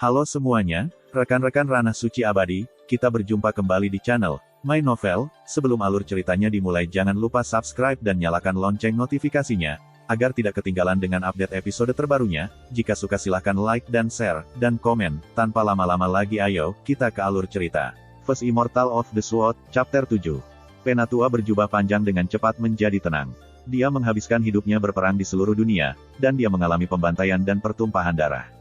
Halo semuanya, rekan-rekan Ranah Suci Abadi, kita berjumpa kembali di channel My Novel. Sebelum alur ceritanya dimulai, jangan lupa subscribe dan nyalakan lonceng notifikasinya, agar tidak ketinggalan dengan update episode terbarunya. Jika suka silahkan like dan share, dan komen. Tanpa lama-lama lagi ayo, kita ke alur cerita. First Immortal of the Sword, Chapter 7. Penatua berjubah panjang dengan cepat menjadi tenang. Dia menghabiskan hidupnya berperang di seluruh dunia, dan dia mengalami pembantaian dan pertumpahan darah.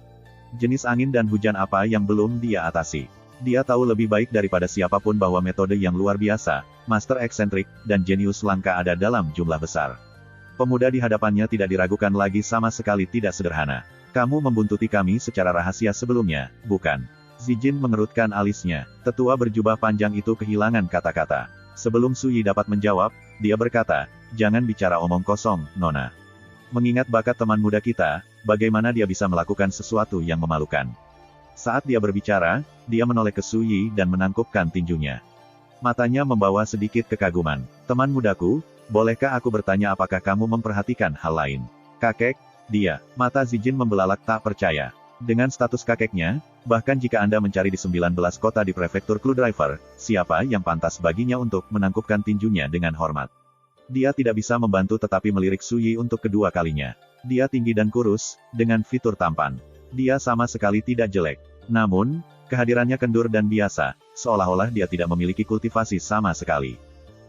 Jenis angin dan hujan apa yang belum dia atasi. Dia tahu lebih baik daripada siapapun bahwa metode yang luar biasa, master eksentrik, dan jenius langka ada dalam jumlah besar. Pemuda di hadapannya tidak diragukan lagi, sama sekali tidak sederhana. Kamu membuntuti kami secara rahasia sebelumnya, bukan? Zijin mengerutkan alisnya. Tetua berjubah panjang itu kehilangan kata-kata. Sebelum Sui dapat menjawab, dia berkata, "Jangan bicara omong kosong, Nona. Mengingat bakat teman muda kita, bagaimana dia bisa melakukan sesuatu yang memalukan?" Saat dia berbicara, dia menoleh ke Sui dan menangkupkan tinjunya. Matanya membawa sedikit kekaguman. "Teman mudaku, bolehkah aku bertanya apakah kamu memperhatikan hal lain?" "Kakek?" Dia. Mata Zijin membelalak tak percaya. Dengan status kakeknya, bahkan jika Anda mencari di 19 kota di prefektur Cluedriver, siapa yang pantas baginya untuk menangkupkan tinjunya dengan hormat? Dia tidak bisa membantu tetapi melirik Sui untuk kedua kalinya. Dia tinggi dan kurus, dengan fitur tampan. Dia sama sekali tidak jelek. Namun, kehadirannya kendur dan biasa, seolah-olah dia tidak memiliki kultivasi sama sekali.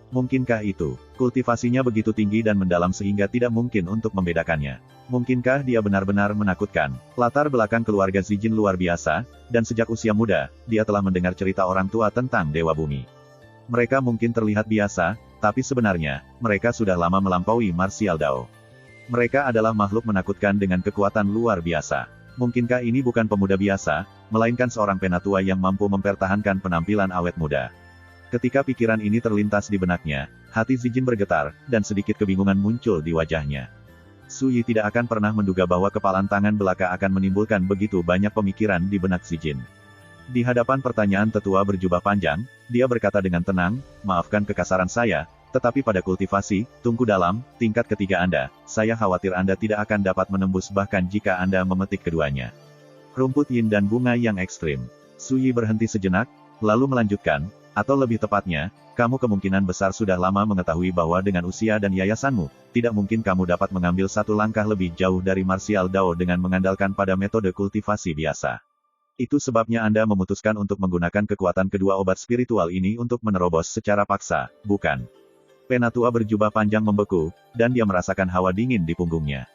Mungkinkah itu? Kultivasinya begitu tinggi dan mendalam sehingga tidak mungkin untuk membedakannya. Mungkinkah dia benar-benar menakutkan? Latar belakang keluarga Zijin luar biasa, dan sejak usia muda, dia telah mendengar cerita orang tua tentang Dewa Bumi. Mereka mungkin terlihat biasa, tapi sebenarnya, mereka sudah lama melampaui martial Dao. Mereka adalah makhluk menakutkan dengan kekuatan luar biasa. Mungkinkah ini bukan pemuda biasa, melainkan seorang penatua yang mampu mempertahankan penampilan awet muda? Ketika pikiran ini terlintas di benaknya, hati Zijin bergetar, dan sedikit kebingungan muncul di wajahnya. Sui tidak akan pernah menduga bahwa kepalan tangan belaka akan menimbulkan begitu banyak pemikiran di benak Zijin. Di hadapan pertanyaan tetua berjubah panjang, dia berkata dengan tenang, "Maafkan kekasaran saya, tetapi pada kultivasi, tungku dalam, tingkat ketiga Anda, saya khawatir Anda tidak akan dapat menembus bahkan jika Anda memetik keduanya. Rumput yin dan bunga yang ekstrim." Sui berhenti sejenak, lalu melanjutkan, "Atau lebih tepatnya, kamu kemungkinan besar sudah lama mengetahui bahwa dengan usia dan yayasanmu, tidak mungkin kamu dapat mengambil satu langkah lebih jauh dari martial Dao dengan mengandalkan pada metode kultivasi biasa. Itu sebabnya Anda memutuskan untuk menggunakan kekuatan kedua obat spiritual ini untuk menerobos secara paksa, bukan?" Penatua berjubah panjang membeku, dan dia merasakan hawa dingin di punggungnya.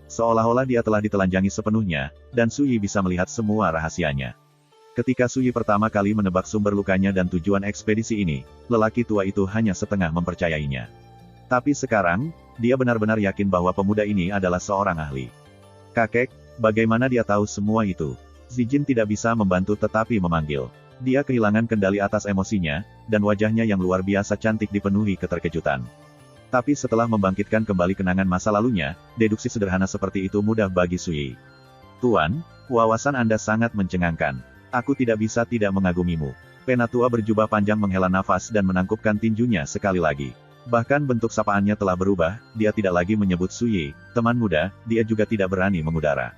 Seolah-olah dia telah ditelanjangi sepenuhnya, dan Sui bisa melihat semua rahasianya. Ketika Sui pertama kali menebak sumber lukanya dan tujuan ekspedisi ini, lelaki tua itu hanya setengah mempercayainya. Tapi sekarang, dia benar-benar yakin bahwa pemuda ini adalah seorang ahli. "Kakek, bagaimana dia tahu semua itu?" Zijin tidak bisa membantu tetapi memanggil. Dia kehilangan kendali atas emosinya, dan wajahnya yang luar biasa cantik dipenuhi keterkejutan. Tapi setelah membangkitkan kembali kenangan masa lalunya, deduksi sederhana seperti itu mudah bagi Sui. "Tuan, wawasan Anda sangat mencengangkan. Aku tidak bisa tidak mengagumimu." Penatua berjubah panjang menghela nafas dan menangkupkan tinjunya sekali lagi. Bahkan bentuk sapaannya telah berubah, dia tidak lagi menyebut Sui, teman muda, dia juga tidak berani mengudara.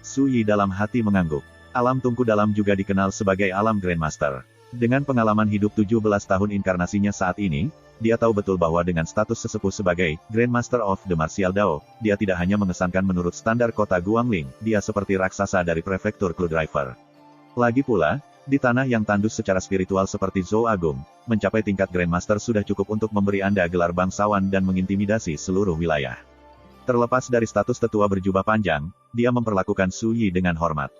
Sui dalam hati mengangguk. Alam tungku dalam juga dikenal sebagai alam Grandmaster. Dengan pengalaman hidup 17 tahun inkarnasinya saat ini, dia tahu betul bahwa dengan status sesepuh sebagai Grandmaster of the Martial Dao, dia tidak hanya mengesankan menurut standar kota Guangling, dia seperti raksasa dari prefektur Cluedriver. Lagi pula, di tanah yang tandus secara spiritual seperti Zhou Agung, mencapai tingkat Grandmaster sudah cukup untuk memberi Anda gelar bangsawan dan mengintimidasi seluruh wilayah. Terlepas dari status tetua berjubah panjang, dia memperlakukan Sui dengan hormat.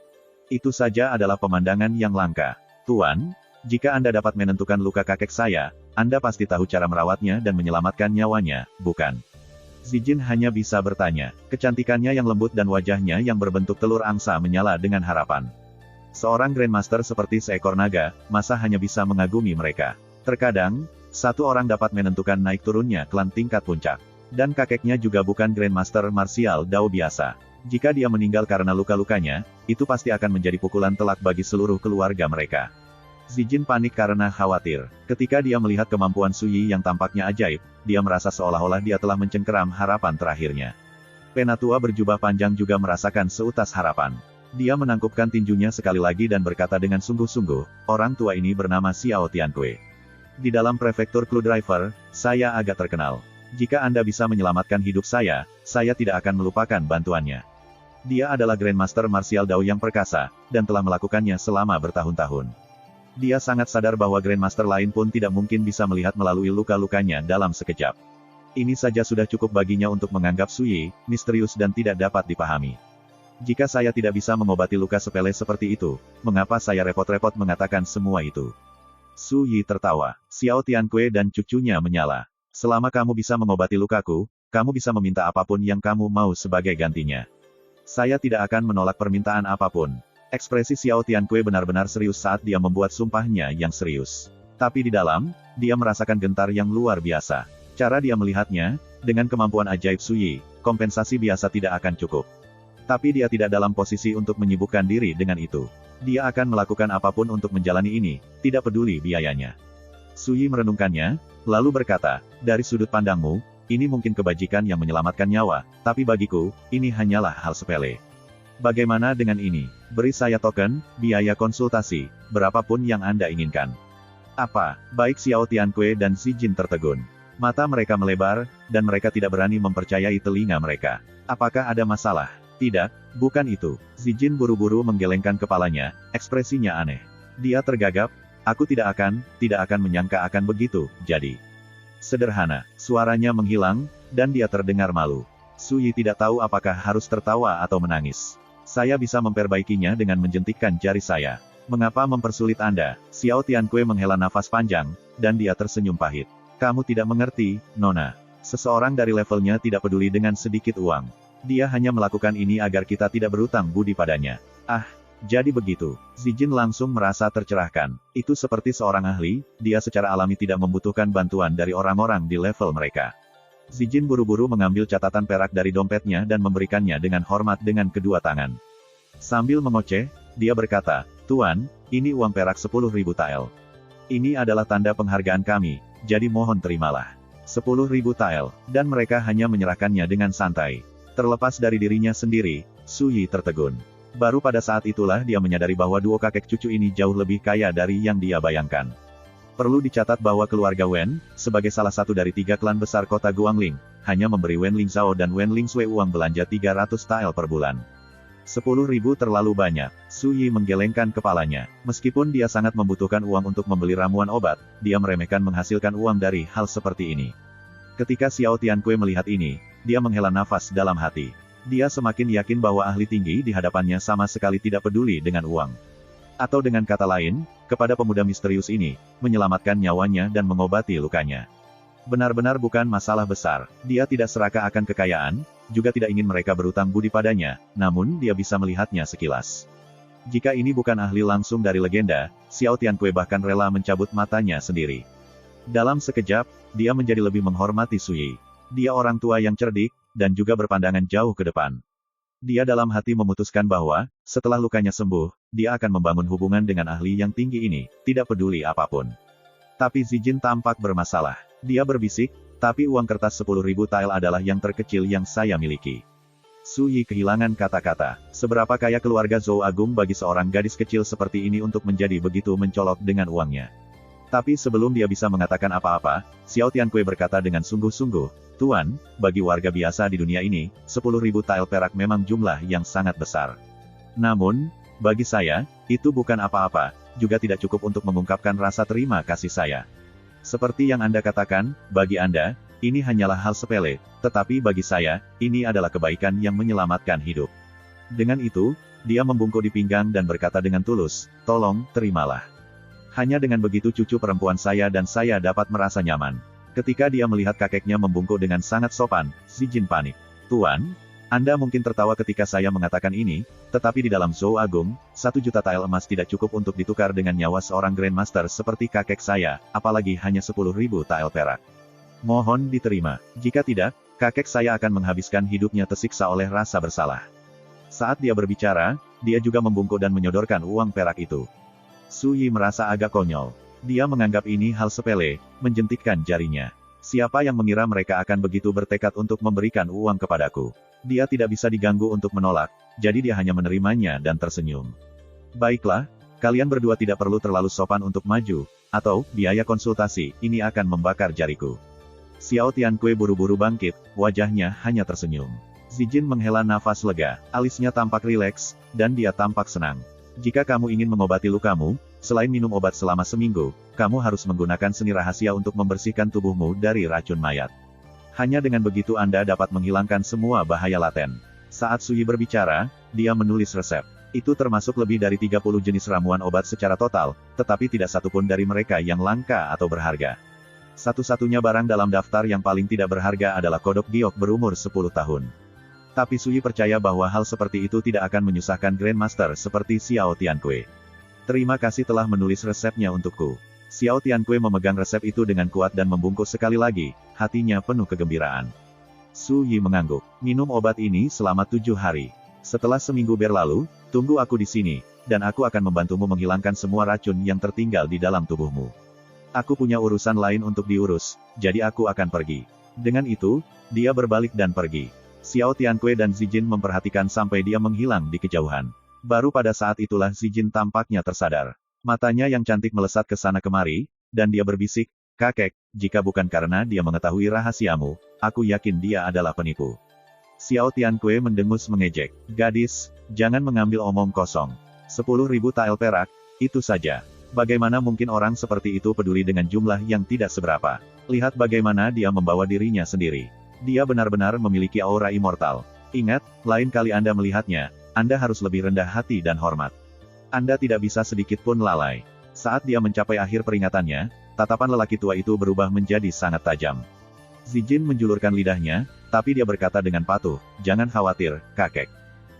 Itu saja adalah pemandangan yang langka. "Tuan, jika Anda dapat menentukan luka kakek saya, Anda pasti tahu cara merawatnya dan menyelamatkan nyawanya, bukan?" Zijin hanya bisa bertanya. Kecantikannya yang lembut dan wajahnya yang berbentuk telur angsa menyala dengan harapan. Seorang Grandmaster seperti seekor naga, masa hanya bisa mengagumi mereka. Terkadang, satu orang dapat menentukan naik turunnya klan tingkat puncak. Dan kakeknya juga bukan Grandmaster martial Dao biasa. Jika dia meninggal karena luka-lukanya, itu pasti akan menjadi pukulan telak bagi seluruh keluarga mereka. Zijin panik karena khawatir. Ketika dia melihat kemampuan Sui yang tampaknya ajaib, dia merasa seolah-olah dia telah mencengkeram harapan terakhirnya. Penatua berjubah panjang juga merasakan seutas harapan. Dia menangkupkan tinjunya sekali lagi dan berkata dengan sungguh-sungguh, orang tua ini bernama Xiao Tiankui. Di dalam prefektur Clue Driver, saya agak terkenal. Jika Anda bisa menyelamatkan hidup saya tidak akan melupakan bantuannya. Dia adalah Grandmaster Martial Dao yang perkasa, dan telah melakukannya selama bertahun-tahun. Dia sangat sadar bahwa Grandmaster lain pun tidak mungkin bisa melihat melalui luka-lukanya dalam sekejap. Ini saja sudah cukup baginya untuk menganggap Su Yi misterius dan tidak dapat dipahami. Jika saya tidak bisa mengobati luka sepele seperti itu, mengapa saya repot-repot mengatakan semua itu? Su Yi tertawa. Xiao Tiankui dan cucunya menyala. Selama kamu bisa mengobati lukaku, kamu bisa meminta apapun yang kamu mau sebagai gantinya. Saya tidak akan menolak permintaan apapun. Ekspresi Xiao Tiankui benar-benar serius saat dia membuat sumpahnya yang serius. Tapi di dalam, dia merasakan gentar yang luar biasa. Cara dia melihatnya, dengan kemampuan ajaib Su Yi, kompensasi biasa tidak akan cukup. Tapi dia tidak dalam posisi untuk menyibukkan diri dengan itu. Dia akan melakukan apapun untuk menjalani ini, tidak peduli biayanya. Su Yi merenungkannya, lalu berkata, dari sudut pandangmu, ini mungkin kebajikan yang menyelamatkan nyawa, tapi bagiku, ini hanyalah hal sepele. Bagaimana dengan ini? Beri saya token, biaya konsultasi, berapapun yang Anda inginkan. Apa? Baik Xiao Tiankui dan Zijin tertegun. Mata mereka melebar, dan mereka tidak berani mempercayai telinga mereka. Apakah ada masalah? Tidak, bukan itu. Zijin buru-buru menggelengkan kepalanya, ekspresinya aneh. Dia tergagap, aku tidak akan menyangka akan begitu, jadi. Sederhana, suaranya menghilang, dan dia terdengar malu. Su Yi tidak tahu apakah harus tertawa atau menangis. Saya bisa memperbaikinya dengan menjentikkan jari saya. Mengapa mempersulit Anda? Xiao Tiankui menghela nafas panjang, dan dia tersenyum pahit. Kamu tidak mengerti, Nona. Seseorang dari levelnya tidak peduli dengan sedikit uang. Dia hanya melakukan ini agar kita tidak berutang budi padanya. Ah, jadi begitu. Zijin langsung merasa tercerahkan. Itu seperti seorang ahli, dia secara alami tidak membutuhkan bantuan dari orang-orang di level mereka. Zijin buru-buru mengambil catatan perak dari dompetnya dan memberikannya dengan hormat dengan kedua tangan. Sambil mengoceh, dia berkata, Tuan, ini uang perak 10.000 tael. Ini adalah tanda penghargaan kami, jadi mohon terimalah. 10.000 tael, dan mereka hanya menyerahkannya dengan santai. Terlepas dari dirinya sendiri, Su Yi tertegun. Baru pada saat itulah dia menyadari bahwa duo kakek cucu ini jauh lebih kaya dari yang dia bayangkan. Perlu dicatat bahwa keluarga Wen, sebagai salah satu dari 3 klan besar kota Guangling, hanya memberi Wen Lingzhao dan Wen Lingsui uang belanja 300 tael per bulan. 10.000 terlalu banyak. Su Yi menggelengkan kepalanya. Meskipun dia sangat membutuhkan uang untuk membeli ramuan obat, dia meremehkan menghasilkan uang dari hal seperti ini. Ketika Xiao Tiankui melihat ini, dia menghela nafas dalam hati. Dia semakin yakin bahwa ahli tinggi di hadapannya sama sekali tidak peduli dengan uang. Atau dengan kata lain, kepada pemuda misterius ini, menyelamatkan nyawanya dan mengobati lukanya. Benar-benar bukan masalah besar. Dia tidak serakah akan kekayaan, juga tidak ingin mereka berutang budi padanya, namun dia bisa melihatnya sekilas. Jika ini bukan ahli langsung dari legenda, Xiao Tiankui bahkan rela mencabut matanya sendiri. Dalam sekejap, dia menjadi lebih menghormati Su Yi. Dia orang tua yang cerdik, dan juga berpandangan jauh ke depan. Dia dalam hati memutuskan bahwa, setelah lukanya sembuh, dia akan membangun hubungan dengan ahli yang tinggi ini, tidak peduli apapun. Tapi Zijin tampak bermasalah. Dia berbisik, tapi uang kertas 10.000 tael adalah yang terkecil yang saya miliki. Su Yi kehilangan kata-kata. Seberapa kaya keluarga Zhou Agung bagi seorang gadis kecil seperti ini untuk menjadi begitu mencolok dengan uangnya. Tapi sebelum dia bisa mengatakan apa-apa, Xiao Tiankui berkata dengan sungguh-sungguh, Tuan, bagi warga biasa di dunia ini, 10.000 tael perak memang jumlah yang sangat besar. Namun, bagi saya, itu bukan apa-apa, juga tidak cukup untuk mengungkapkan rasa terima kasih saya. Seperti yang Anda katakan, bagi Anda, ini hanyalah hal sepele, tetapi bagi saya, ini adalah kebaikan yang menyelamatkan hidup. Dengan itu, dia membungkuk di pinggang dan berkata dengan tulus, tolong, terimalah. Hanya dengan begitu cucu perempuan saya dan saya dapat merasa nyaman. Ketika dia melihat kakeknya membungkuk dengan sangat sopan, Zijin panik. Tuan, Anda mungkin tertawa ketika saya mengatakan ini, tetapi di dalam Zhou Agung, 1 juta tael emas tidak cukup untuk ditukar dengan nyawa seorang Grandmaster seperti kakek saya, apalagi hanya 10.000 tael perak. Mohon diterima. Jika tidak, kakek saya akan menghabiskan hidupnya tersiksa oleh rasa bersalah. Saat dia berbicara, dia juga membungkuk dan menyodorkan uang perak itu. Su Yi merasa agak konyol. Dia menganggap ini hal sepele, menjentikkan jarinya. Siapa yang mengira mereka akan begitu bertekad untuk memberikan uang kepadaku? Dia tidak bisa diganggu untuk menolak, jadi dia hanya menerimanya dan tersenyum. Baiklah, kalian berdua tidak perlu terlalu sopan untuk maju, atau, biaya konsultasi, ini akan membakar jariku. Xiao Tianque buru-buru bangkit, wajahnya hanya tersenyum. Zijin menghela nafas lega, alisnya tampak rileks, dan dia tampak senang. Jika kamu ingin mengobati lukamu, selain minum obat selama seminggu, kamu harus menggunakan seni rahasia untuk membersihkan tubuhmu dari racun mayat. Hanya dengan begitu Anda dapat menghilangkan semua bahaya laten. Saat Sui berbicara, dia menulis resep. Itu termasuk lebih dari 30 jenis ramuan obat secara total, tetapi tidak satupun dari mereka yang langka atau berharga. Satu-satunya barang dalam daftar yang paling tidak berharga adalah kodok giok berumur 10 tahun. Tapi Sui percaya bahwa hal seperti itu tidak akan menyusahkan Grandmaster seperti Xiao Tianque. Terima kasih telah menulis resepnya untukku. Xiao Tianque memegang resep itu dengan kuat dan membungkus sekali lagi, hatinya penuh kegembiraan. Su Yi mengangguk. Minum obat ini selama 7 hari. Setelah seminggu berlalu, tunggu aku di sini, dan aku akan membantumu menghilangkan semua racun yang tertinggal di dalam tubuhmu. Aku punya urusan lain untuk diurus, jadi aku akan pergi. Dengan itu, dia berbalik dan pergi. Xiao Tianque dan Zijin memperhatikan sampai dia menghilang di kejauhan. Baru pada saat itulah Zijin tampaknya tersadar. Matanya yang cantik melesat ke sana kemari, dan dia berbisik, "Kakek, jika bukan karena dia mengetahui rahasiamu, aku yakin dia adalah penipu." Xiao Tianque mendengus mengejek. "Gadis, jangan mengambil omong kosong. 10.000 tael perak, itu saja. Bagaimana mungkin orang seperti itu peduli dengan jumlah yang tidak seberapa? Lihat bagaimana dia membawa dirinya sendiri. Dia benar-benar memiliki aura immortal. Ingat, lain kali Anda melihatnya, Anda harus lebih rendah hati dan hormat. Anda tidak bisa sedikit pun lalai." Saat dia mencapai akhir peringatannya, tatapan lelaki tua itu berubah menjadi sangat tajam. Zijin menjulurkan lidahnya, tapi dia berkata dengan patuh, "Jangan khawatir, kakek.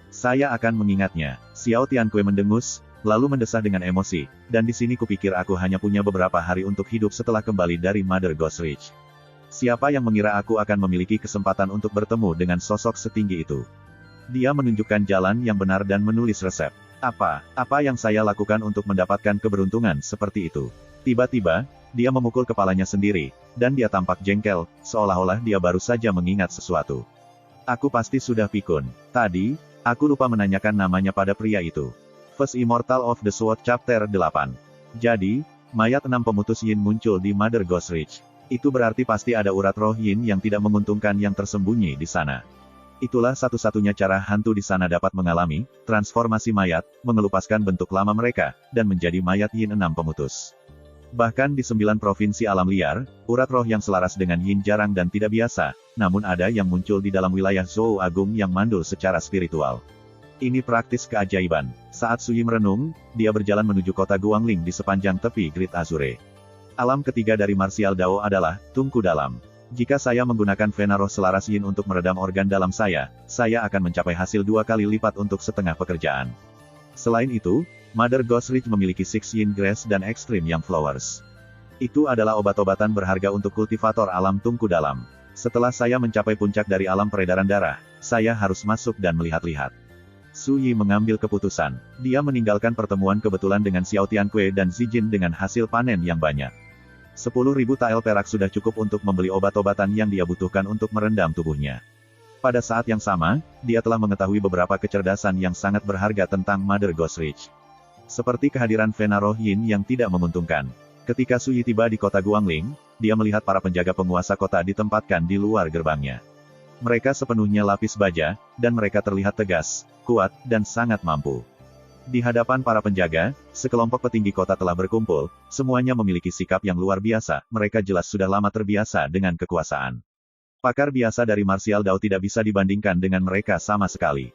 Saya akan mengingatnya." Xiao Tianque mendengus, lalu mendesah dengan emosi, "Dan di sini kupikir aku hanya punya beberapa hari untuk hidup setelah kembali dari Mother Ghost Ridge. Siapa yang mengira aku akan memiliki kesempatan untuk bertemu dengan sosok setinggi itu?" Dia menunjukkan jalan yang benar dan menulis resep. Apa yang saya lakukan untuk mendapatkan keberuntungan seperti itu?" Tiba-tiba, dia memukul kepalanya sendiri, dan dia tampak jengkel, seolah-olah dia baru saja mengingat sesuatu. "Aku pasti sudah pikun. Tadi, aku lupa menanyakan namanya pada pria itu." First Immortal of the Sword Chapter 8. Jadi, mayat 6 pemutus Yin muncul di Mother Ghost Ridge. Itu berarti pasti ada urat roh Yin yang tidak menguntungkan yang tersembunyi di sana. Itulah satu-satunya cara hantu di sana dapat mengalami transformasi mayat, mengelupaskan bentuk lama mereka, dan menjadi mayat Yin 6 pemutus. Bahkan di 9 provinsi alam liar, urat roh yang selaras dengan Yin jarang dan tidak biasa, namun ada yang muncul di dalam wilayah Zhou Agung yang mandul secara spiritual. Ini praktis keajaiban. Saat Sui merenung, dia berjalan menuju kota Guangling di sepanjang tepi Great Azure. Alam ketiga dari martial Dao adalah Tungku Dalam. Jika saya menggunakan vena roh selaras Yin untuk meredam organ dalam saya akan mencapai hasil 2 kali lipat untuk setengah pekerjaan. Selain itu, Mother Ghost Ridge memiliki Six Yin Grass dan Extreme Yang Flowers. Itu adalah obat-obatan berharga untuk kultivator alam Tungku Dalam. Setelah saya mencapai puncak dari alam peredaran darah, saya harus masuk dan melihat-lihat. Su Yi mengambil keputusan. Dia meninggalkan pertemuan kebetulan dengan Xiao Tianque dan Zijin dengan hasil panen yang banyak. 10.000 tael perak sudah cukup untuk membeli obat-obatan yang dia butuhkan untuk merendam tubuhnya. Pada saat yang sama, dia telah mengetahui beberapa kecerdasan yang sangat berharga tentang Mother Ghost Ridge. Seperti kehadiran vena roh Yin yang tidak menguntungkan. Ketika Su Yi tiba di kota Guangling, dia melihat para penjaga penguasa kota ditempatkan di luar gerbangnya. Mereka sepenuhnya lapis baja, dan mereka terlihat tegas, kuat, dan sangat mampu. Di hadapan para penjaga, sekelompok petinggi kota telah berkumpul, semuanya memiliki sikap yang luar biasa, mereka jelas sudah lama terbiasa dengan kekuasaan. Pakar biasa dari martial Dao tidak bisa dibandingkan dengan mereka sama sekali.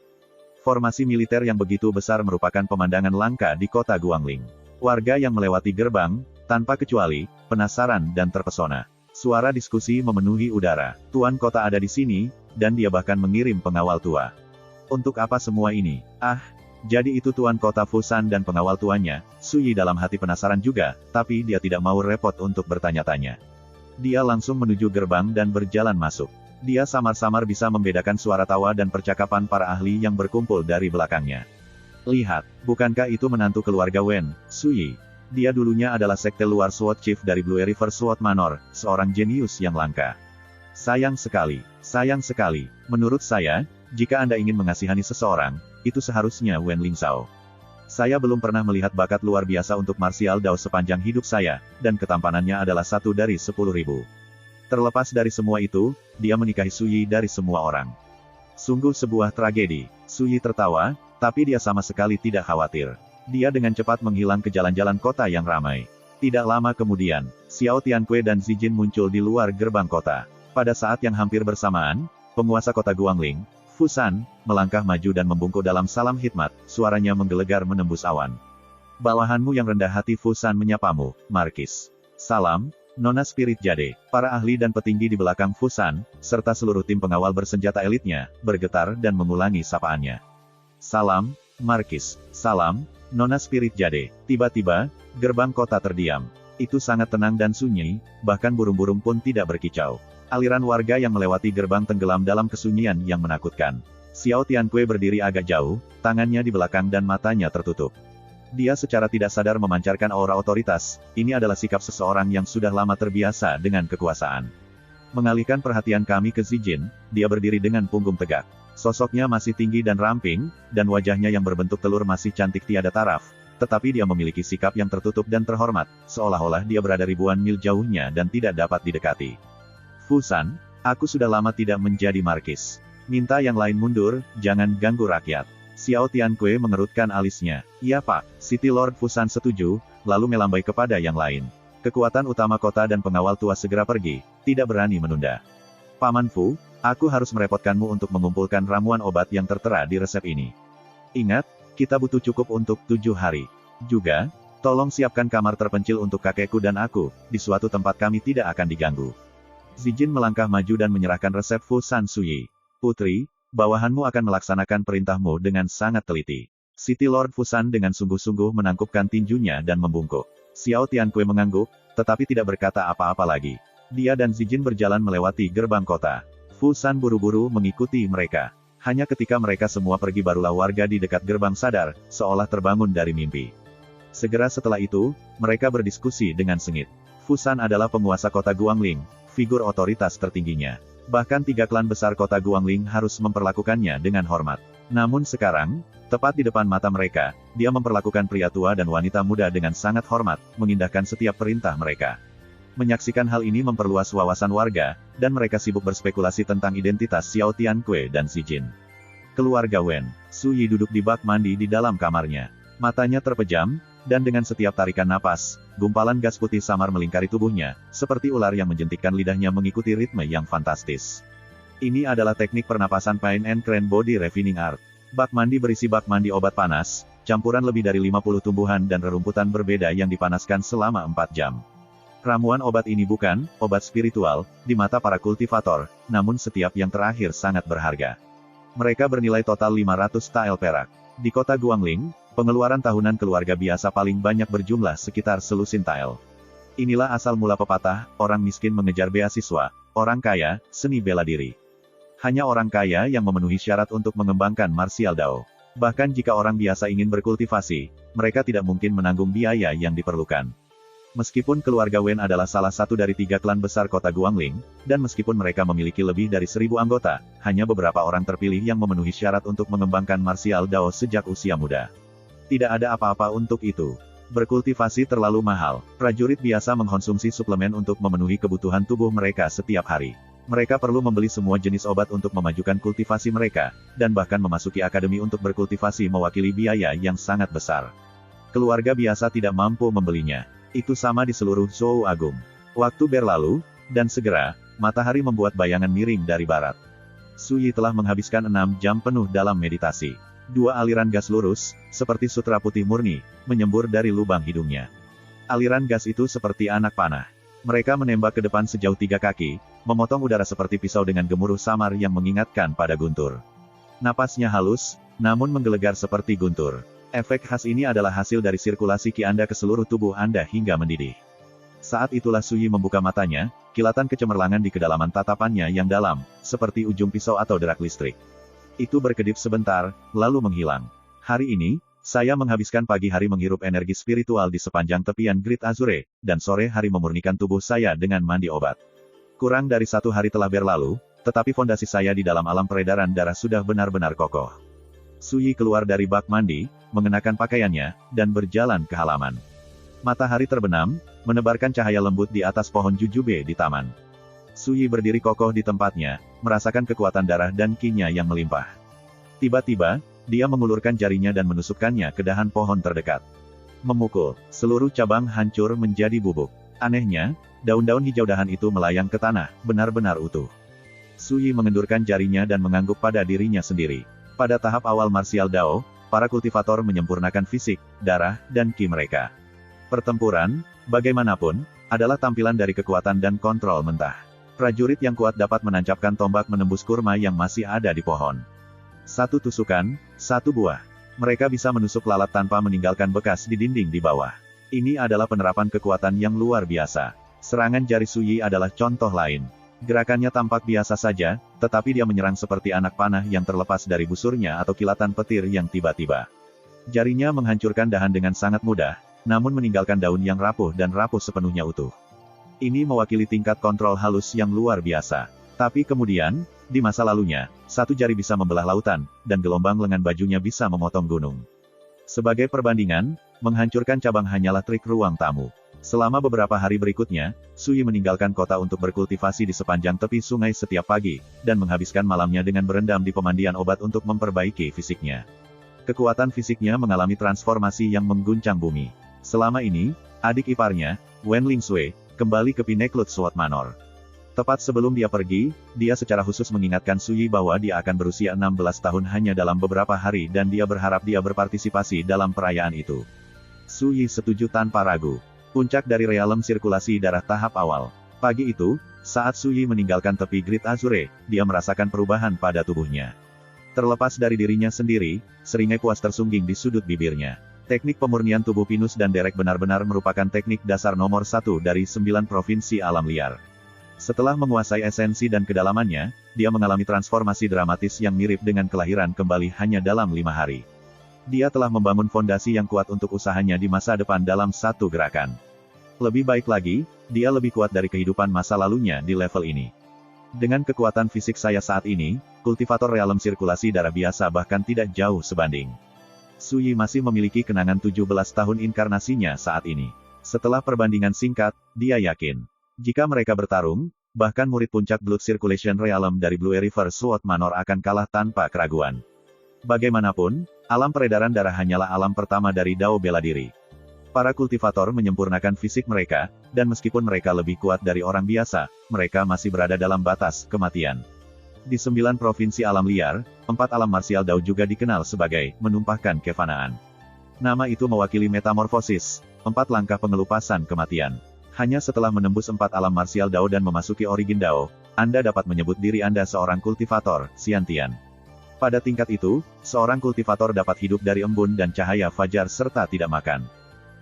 Formasi militer yang begitu besar merupakan pemandangan langka di kota Guangling. Warga yang melewati gerbang, tanpa kecuali, penasaran dan terpesona. Suara diskusi memenuhi udara. Tuan kota ada di sini, dan dia bahkan mengirim pengawal tua. Untuk apa semua ini? Jadi itu tuan kota Fusan dan pengawal tuanya. Su Yi dalam hati penasaran juga, tapi dia tidak mau repot untuk bertanya-tanya. Dia langsung menuju gerbang dan berjalan masuk. Dia samar-samar bisa membedakan suara tawa dan percakapan para ahli yang berkumpul dari belakangnya. "Lihat, bukankah itu menantu keluarga Wen, Su Yi? Dia dulunya adalah sekte luar Sword Chief dari Blue River Sword Manor, seorang jenius yang langka. Sayang sekali. Menurut saya, jika Anda ingin mengasihani seseorang, itu seharusnya Wen Lingzhao. Saya belum pernah melihat bakat luar biasa untuk martial Dao sepanjang hidup saya, dan ketampanannya adalah 1 dari 10.000. Terlepas dari semua itu, dia menikahi Su Yi dari semua orang. Sungguh sebuah tragedi. Su Yi tertawa, tapi dia sama sekali tidak khawatir. Dia dengan cepat menghilang ke jalan-jalan kota yang ramai. Tidak lama kemudian, Xiao Tianque dan Zijin muncul di luar gerbang kota. Pada saat yang hampir bersamaan, penguasa kota Guangling, Fu San, melangkah maju dan membungkuk dalam salam hikmat, suaranya menggelegar menembus awan. Bawahanmu yang rendah hati, Fu San menyapamu, Markis. Salam, Nona Spirit Jade. Para ahli dan petinggi di belakang Fu San, serta seluruh tim pengawal bersenjata elitnya, bergetar dan mengulangi sapaannya. Salam, Markis. Salam, Nona Spirit Jade. Tiba-tiba, gerbang kota terdiam. Itu sangat tenang dan sunyi, bahkan burung-burung pun tidak berkicau. Aliran warga yang melewati gerbang tenggelam dalam kesunyian yang menakutkan. Xiao Tianque berdiri agak jauh, tangannya di belakang dan matanya tertutup. Dia secara tidak sadar memancarkan aura otoritas, ini adalah sikap seseorang yang sudah lama terbiasa dengan kekuasaan. Mengalihkan perhatian kami ke Zijin, dia berdiri dengan punggung tegak. Sosoknya masih tinggi dan ramping, dan wajahnya yang berbentuk telur masih cantik tiada taraf, tetapi dia memiliki sikap yang tertutup dan terhormat, seolah-olah dia berada ribuan mil jauhnya dan tidak dapat didekati. Fu San, aku sudah lama tidak menjadi markis. Minta yang lain mundur, jangan ganggu rakyat. Xiao Tianque mengerutkan alisnya. Iya Pak, City Lord Fu San setuju, lalu melambai kepada yang lain. Kekuatan utama kota dan pengawal tua segera pergi, tidak berani menunda. Paman Fu, aku harus merepotkanmu untuk mengumpulkan ramuan obat yang tertera di resep ini. Ingat, kita butuh cukup untuk 7 hari. Juga, tolong siapkan kamar terpencil untuk kakekku dan aku, di suatu tempat kami tidak akan diganggu. Zijin melangkah maju dan menyerahkan resep Fu San Su Yi. Putri, bawahanmu akan melaksanakan perintahmu dengan sangat teliti. City Lord Fu San dengan sungguh-sungguh menangkupkan tinjunya dan membungkuk. Xiao Tianque mengangguk, tetapi tidak berkata apa-apa lagi. Dia dan Zijin berjalan melewati gerbang kota. Fu San buru-buru mengikuti mereka. Hanya ketika mereka semua pergi barulah warga di dekat gerbang sadar, seolah terbangun dari mimpi. Segera setelah itu, mereka berdiskusi dengan sengit. Fu San adalah penguasa kota Guangling, figur otoritas tertingginya. Bahkan 3 klan besar kota Guangling harus memperlakukannya dengan hormat. Namun sekarang, tepat di depan mata mereka, dia memperlakukan pria tua dan wanita muda dengan sangat hormat, mengindahkan setiap perintah mereka. Menyaksikan hal ini memperluas wawasan warga, dan mereka sibuk berspekulasi tentang identitas Xiao Tianque dan Zijin. Keluarga Wen, Su Yi duduk di bak mandi di dalam kamarnya. Matanya terpejam, dan dengan setiap tarikan napas, gumpalan gas putih samar melingkari tubuhnya, seperti ular yang menjentikkan lidahnya mengikuti ritme yang fantastis. Ini adalah teknik pernapasan Pain and Crane Body Refining Art. Bak mandi berisi bak mandi obat panas, campuran lebih dari 50 tumbuhan dan rerumputan berbeda yang dipanaskan selama 4 jam. Ramuan obat ini bukan obat spiritual di mata para kultivator, namun setiap yang terakhir sangat berharga. Mereka bernilai total 500 tael perak. Di kota Guangling, pengeluaran tahunan keluarga biasa paling banyak berjumlah sekitar selusin tael. Inilah asal mula pepatah, orang miskin mengejar beasiswa, orang kaya, seni bela diri. Hanya orang kaya yang memenuhi syarat untuk mengembangkan martial Dao. Bahkan jika orang biasa ingin berkultivasi, mereka tidak mungkin menanggung biaya yang diperlukan. Meskipun keluarga Wen adalah salah satu dari 3 klan besar kota Guangling, dan meskipun mereka memiliki lebih dari 1000 anggota, hanya beberapa orang terpilih yang memenuhi syarat untuk mengembangkan martial Dao sejak usia muda. Tidak ada apa-apa untuk itu. Berkultivasi terlalu mahal. Prajurit biasa mengkonsumsi suplemen untuk memenuhi kebutuhan tubuh mereka setiap hari. Mereka perlu membeli semua jenis obat untuk memajukan kultivasi mereka, dan bahkan memasuki akademi untuk berkultivasi mewakili biaya yang sangat besar. Keluarga biasa tidak mampu membelinya. Itu sama di seluruh Zhou Agung. Waktu berlalu, dan segera, matahari membuat bayangan miring dari barat. Su Yi telah menghabiskan 6 jam penuh dalam meditasi. 2 aliran gas lurus, seperti sutra putih murni, menyembur dari lubang hidungnya. Aliran gas itu seperti anak panah. Mereka menembak ke depan sejauh 3 kaki, memotong udara seperti pisau dengan gemuruh samar yang mengingatkan pada guntur. Napasnya halus, namun menggelegar seperti guntur. Efek khas ini adalah hasil dari sirkulasi ki Anda ke seluruh tubuh Anda hingga mendidih. Saat itulah Su Yi membuka matanya, kilatan kecemerlangan di kedalaman tatapannya yang dalam, seperti ujung pisau atau derak listrik. Itu berkedip sebentar, lalu menghilang. Hari ini, saya menghabiskan pagi hari menghirup energi spiritual di sepanjang tepian Great Azure, dan sore hari memurnikan tubuh saya dengan mandi obat. Kurang dari 1 hari telah berlalu, tetapi fondasi saya di dalam alam peredaran darah sudah benar-benar kokoh. Suyi keluar dari bak mandi, mengenakan pakaiannya, dan berjalan ke halaman. Matahari terbenam, menebarkan cahaya lembut di atas pohon jujube di taman. Suyi berdiri kokoh di tempatnya, merasakan kekuatan darah dan ki-nya yang melimpah. Tiba-tiba, dia mengulurkan jarinya dan menusukkannya ke dahan pohon terdekat. Memukul, seluruh cabang hancur menjadi bubuk. Anehnya, daun-daun hijau dahan itu melayang ke tanah, benar-benar utuh. Suyi mengendurkan jarinya dan mengangguk pada dirinya sendiri. Pada tahap awal martial Dao, para kultivator menyempurnakan fisik, darah, dan ki mereka. Pertempuran, bagaimanapun, adalah tampilan dari kekuatan dan kontrol mentah. Prajurit yang kuat dapat menancapkan tombak menembus kurma yang masih ada di pohon. Satu tusukan, satu buah. Mereka bisa menusuk lalat tanpa meninggalkan bekas di dinding di bawah. Ini adalah penerapan kekuatan yang luar biasa. Serangan jari Suyi adalah contoh lain. Gerakannya tampak biasa saja, tetapi dia menyerang seperti anak panah yang terlepas dari busurnya atau kilatan petir yang tiba-tiba. Jarinya menghancurkan dahan dengan sangat mudah, namun meninggalkan daun yang rapuh dan rapuh sepenuhnya utuh. Ini mewakili tingkat kontrol halus yang luar biasa. Tapi kemudian, di masa lalunya, satu jari bisa membelah lautan, dan gelombang lengan bajunya bisa memotong gunung. Sebagai perbandingan, menghancurkan cabang hanyalah trik ruang tamu. Selama beberapa hari berikutnya, Suyi meninggalkan kota untuk berkultivasi di sepanjang tepi sungai setiap pagi, dan menghabiskan malamnya dengan berendam di pemandian obat untuk memperbaiki fisiknya. Kekuatan fisiknya mengalami transformasi yang mengguncang bumi. Selama ini, adik iparnya, Wen Lingsui, kembali ke Pinnacle Sword Manor. Tepat sebelum dia pergi, dia secara khusus mengingatkan Suyi bahwa dia akan berusia 16 tahun hanya dalam beberapa hari dan dia berharap dia berpartisipasi dalam perayaan itu. Suyi setuju tanpa ragu. Puncak dari realem sirkulasi darah tahap awal. Pagi itu, saat Suyi meninggalkan tepi Great Azure, dia merasakan perubahan pada tubuhnya. Terlepas dari dirinya sendiri, seringai puas tersungging di sudut bibirnya. Teknik pemurnian tubuh pinus dan derek benar-benar merupakan teknik dasar nomor 1 dari 9 provinsi alam liar. Setelah menguasai esensi dan kedalamannya, dia mengalami transformasi dramatis yang mirip dengan kelahiran kembali hanya dalam 5 hari. Dia telah membangun fondasi yang kuat untuk usahanya di masa depan dalam satu gerakan. Lebih baik lagi, dia lebih kuat dari kehidupan masa lalunya di level ini. Dengan kekuatan fisik saya saat ini, kultivator realem sirkulasi darah biasa bahkan tidak jauh sebanding. Suyi masih memiliki kenangan 17 tahun inkarnasinya saat ini. Setelah perbandingan singkat, dia yakin, jika mereka bertarung, bahkan murid puncak Blood Circulation Realm dari Blue River Sword Manor akan kalah tanpa keraguan. Bagaimanapun, alam peredaran darah hanyalah alam pertama dari Dao bela diri. Para kultivator menyempurnakan fisik mereka, dan meskipun mereka lebih kuat dari orang biasa, mereka masih berada dalam batas kematian. Di 9 provinsi alam liar, 4 alam marsial Dao juga dikenal sebagai menumpahkan kefanaan. Nama itu mewakili metamorfosis, 4 langkah pengelupasan kematian. Hanya setelah menembus 4 alam marsial Dao dan memasuki origin Dao, Anda dapat menyebut diri Anda seorang kultivator, Xiantian. Pada tingkat itu, seorang kultivator dapat hidup dari embun dan cahaya fajar serta tidak makan.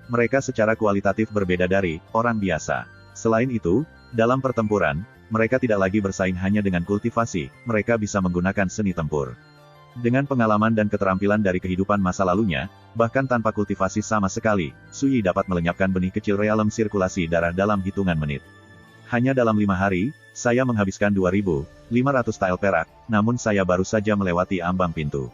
Mereka secara kualitatif berbeda dari orang biasa. Selain itu, dalam pertempuran, mereka tidak lagi bersaing hanya dengan kultivasi, mereka bisa menggunakan seni tempur. Dengan pengalaman dan keterampilan dari kehidupan masa lalunya, bahkan tanpa kultivasi sama sekali, Suyi dapat melenyapkan benih kecil realem sirkulasi darah dalam hitungan menit. Hanya dalam 5 hari, saya menghabiskan 2.500 tael perak, namun saya baru saja melewati ambang pintu.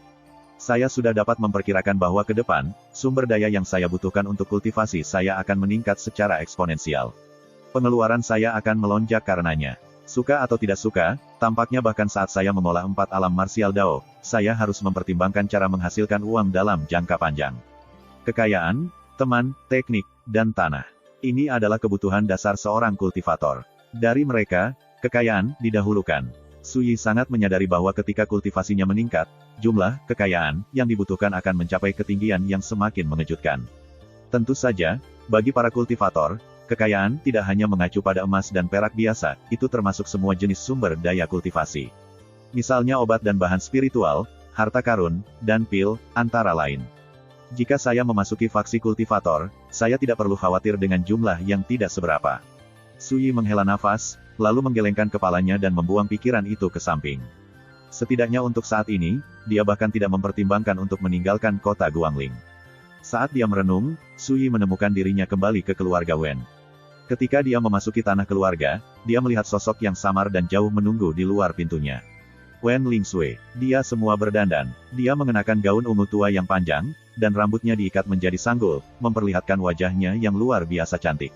Saya sudah dapat memperkirakan bahwa ke depan, sumber daya yang saya butuhkan untuk kultivasi saya akan meningkat secara eksponensial. Pengeluaran saya akan melonjak karenanya. Suka atau tidak suka, tampaknya bahkan saat saya mengolah 4 alam marsial Dao, saya harus mempertimbangkan cara menghasilkan uang dalam jangka panjang. Kekayaan, teman, teknik, dan tanah. Ini adalah kebutuhan dasar seorang kultivator. Dari mereka, kekayaan didahulukan. Suyi sangat menyadari bahwa ketika kultivasinya meningkat, jumlah kekayaan yang dibutuhkan akan mencapai ketinggian yang semakin mengejutkan. Tentu saja, bagi para kultivator, kekayaan tidak hanya mengacu pada emas dan perak biasa, itu termasuk semua jenis sumber daya kultivasi. Misalnya obat dan bahan spiritual, harta karun, dan pil, antara lain. Jika saya memasuki faksi kultivator, saya tidak perlu khawatir dengan jumlah yang tidak seberapa. Suyi menghela nafas, lalu menggelengkan kepalanya dan membuang pikiran itu ke samping. Setidaknya untuk saat ini, dia bahkan tidak mempertimbangkan untuk meninggalkan kota Guangling. Saat dia merenung, Suyi menemukan dirinya kembali ke keluarga Wen. Ketika dia memasuki tanah keluarga, dia melihat sosok yang samar dan jauh menunggu di luar pintunya. Wen Lingsui. Dia semua berdandan. Dia mengenakan gaun ungu tua yang panjang, dan rambutnya diikat menjadi sanggul, memperlihatkan wajahnya yang luar biasa cantik.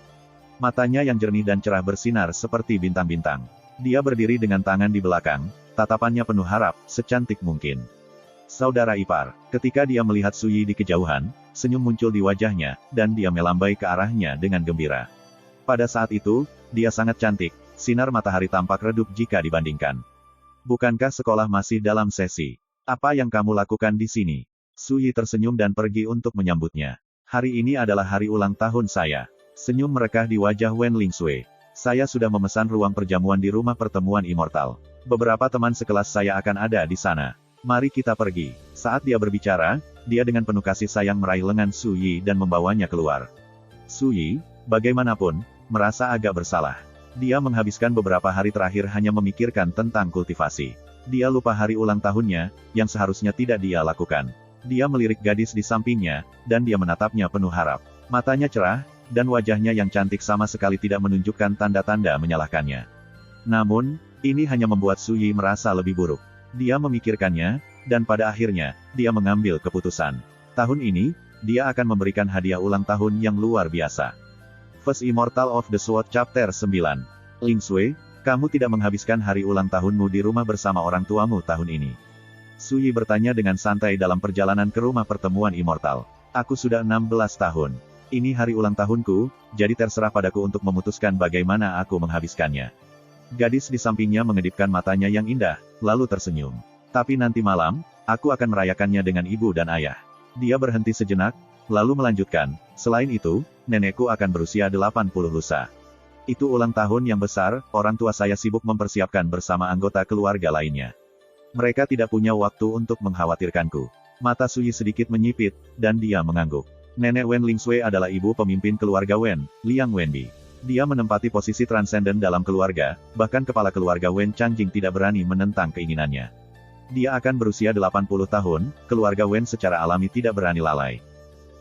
Matanya yang jernih dan cerah bersinar seperti bintang-bintang. Dia berdiri dengan tangan di belakang, tatapannya penuh harap, secantik mungkin. Saudara ipar, ketika dia melihat Su Yi di kejauhan, senyum muncul di wajahnya, dan dia melambai ke arahnya dengan gembira. Pada saat itu, dia sangat cantik, sinar matahari tampak redup jika dibandingkan. Bukankah sekolah masih dalam sesi? Apa yang kamu lakukan di sini? Su Yi tersenyum dan pergi untuk menyambutnya. Hari ini adalah hari ulang tahun saya. Senyum merekah di wajah Wen Lingsui. Saya sudah memesan ruang perjamuan di rumah pertemuan immortal. Beberapa teman sekelas saya akan ada di sana. Mari kita pergi. Saat dia berbicara, dia dengan penuh kasih sayang meraih lengan Su Yi dan membawanya keluar. Su Yi, bagaimanapun, merasa agak bersalah. Dia menghabiskan beberapa hari terakhir hanya memikirkan tentang kultivasi. Dia lupa hari ulang tahunnya, yang seharusnya tidak dia lakukan. Dia melirik gadis di sampingnya, dan dia menatapnya penuh harap. Matanya cerah, dan wajahnya yang cantik sama sekali tidak menunjukkan tanda-tanda menyalahkannya. Namun, ini hanya membuat Su Yi merasa lebih buruk. Dia memikirkannya, dan pada akhirnya, dia mengambil keputusan. Tahun ini, dia akan memberikan hadiah ulang tahun yang luar biasa. First Immortal of the Sword Chapter 9. Lingsui, kamu tidak menghabiskan hari ulang tahunmu di rumah bersama orang tuamu tahun ini. Su Yi bertanya dengan santai dalam perjalanan ke rumah pertemuan immortal. Aku sudah 16 tahun. Ini hari ulang tahunku, jadi terserah padaku untuk memutuskan bagaimana aku menghabiskannya. Gadis di sampingnya mengedipkan matanya yang indah, lalu tersenyum. Tapi nanti malam, aku akan merayakannya dengan ibu dan ayah. Dia berhenti sejenak, lalu melanjutkan, selain itu, nenekku akan berusia 80 lusa. Itu ulang tahun yang besar, orang tua saya sibuk mempersiapkan bersama anggota keluarga lainnya. Mereka tidak punya waktu untuk mengkhawatirkanku. Mata Su Yi sedikit menyipit, dan dia mengangguk. Nenek Wen Lingsui adalah ibu pemimpin keluarga Wen, Liang Wenbi. Dia menempati posisi transenden dalam keluarga, bahkan kepala keluarga Wen Changjing tidak berani menentang keinginannya. Dia akan berusia 80 tahun, keluarga Wen secara alami tidak berani lalai.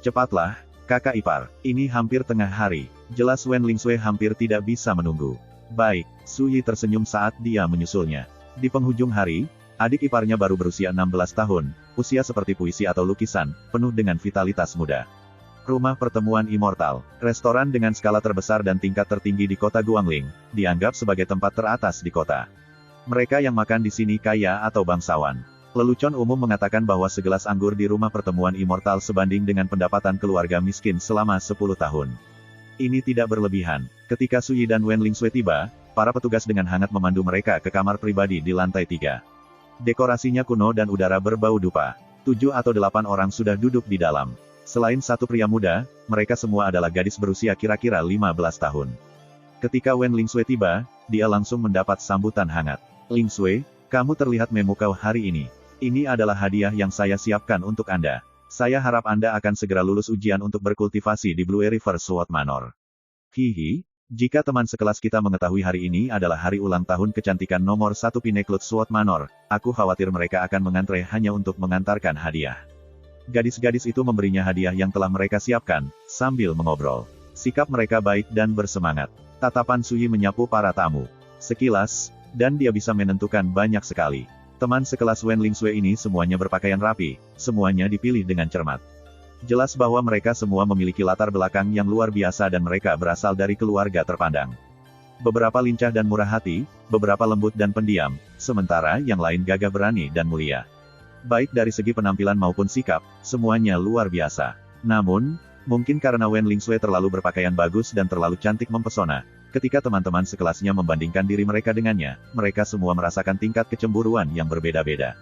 Cepatlah, kakak ipar, ini hampir tengah hari. Jelas Wen Lingsui hampir tidak bisa menunggu. Baik, Su Yi tersenyum saat dia menyusulnya. Di penghujung hari, adik iparnya baru berusia 16 tahun, usia seperti puisi atau lukisan, penuh dengan vitalitas muda. Rumah pertemuan immortal, restoran dengan skala terbesar dan tingkat tertinggi di kota Guangling, dianggap sebagai tempat teratas di kota. Mereka yang makan di sini kaya atau bangsawan. Lelucon umum mengatakan bahwa segelas anggur di rumah pertemuan immortal sebanding dengan pendapatan keluarga miskin selama 10 tahun. Ini tidak berlebihan. Ketika Su Yi dan Wen Lingsui tiba, para petugas dengan hangat memandu mereka ke kamar pribadi di lantai 3. Dekorasinya kuno dan udara berbau dupa. 7 atau 8 orang sudah duduk di dalam. Selain satu pria muda, mereka semua adalah gadis berusia kira-kira 15 tahun. Ketika Wen Lingsui tiba, dia langsung mendapat sambutan hangat. Lingsui, kamu terlihat memukau hari ini. Ini adalah hadiah yang saya siapkan untuk Anda. Saya harap Anda akan segera lulus ujian untuk berkultivasi di Blue River Sword Manor. Hihi, jika teman sekelas kita mengetahui hari ini adalah hari ulang tahun kecantikan nomor 1 Pinnacle Sword Manor, aku khawatir mereka akan mengantre hanya untuk mengantarkan hadiah. Gadis-gadis itu memberinya hadiah yang telah mereka siapkan, sambil mengobrol. Sikap mereka baik dan bersemangat. Tatapan Su Yi menyapu para tamu. Sekilas, dan dia bisa menentukan banyak sekali. Teman sekelas Wen Lingsui ini semuanya berpakaian rapi, semuanya dipilih dengan cermat. Jelas bahwa mereka semua memiliki latar belakang yang luar biasa dan mereka berasal dari keluarga terpandang. Beberapa lincah dan murah hati, beberapa lembut dan pendiam, sementara yang lain gagah berani dan mulia. Baik dari segi penampilan maupun sikap, semuanya luar biasa. Namun, mungkin karena Wen Lingsui terlalu berpakaian bagus dan terlalu cantik mempesona, ketika teman-teman sekelasnya membandingkan diri mereka dengannya, mereka semua merasakan tingkat kecemburuan yang berbeda-beda.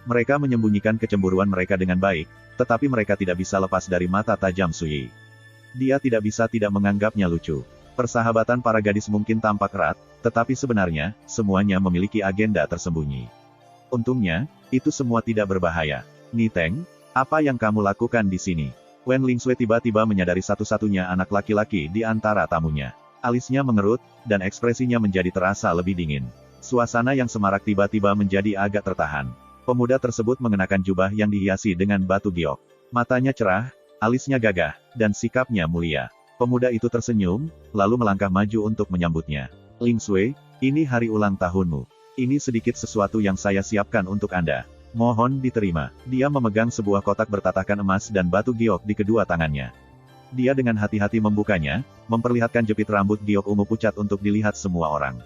Mereka menyembunyikan kecemburuan mereka dengan baik, tetapi mereka tidak bisa lepas dari mata tajam Su Yi. Dia tidak bisa tidak menganggapnya lucu. Persahabatan para gadis mungkin tampak erat, tetapi sebenarnya, semuanya memiliki agenda tersembunyi. Untungnya, itu semua tidak berbahaya. Niteng, apa yang kamu lakukan di sini? Wen Lingsui tiba-tiba menyadari satu-satunya anak laki-laki di antara tamunya. Alisnya mengerut, dan ekspresinya menjadi terasa lebih dingin. Suasana yang semarak tiba-tiba menjadi agak tertahan. Pemuda tersebut mengenakan jubah yang dihiasi dengan batu giok. Matanya cerah, alisnya gagah, dan sikapnya mulia. Pemuda itu tersenyum, lalu melangkah maju untuk menyambutnya. Lingsui, ini hari ulang tahunmu. Ini sedikit sesuatu yang saya siapkan untuk Anda. Mohon diterima. Dia memegang sebuah kotak bertatahkan emas dan batu giok di kedua tangannya. Dia dengan hati-hati membukanya, memperlihatkan jepit rambut giok ungu pucat untuk dilihat semua orang.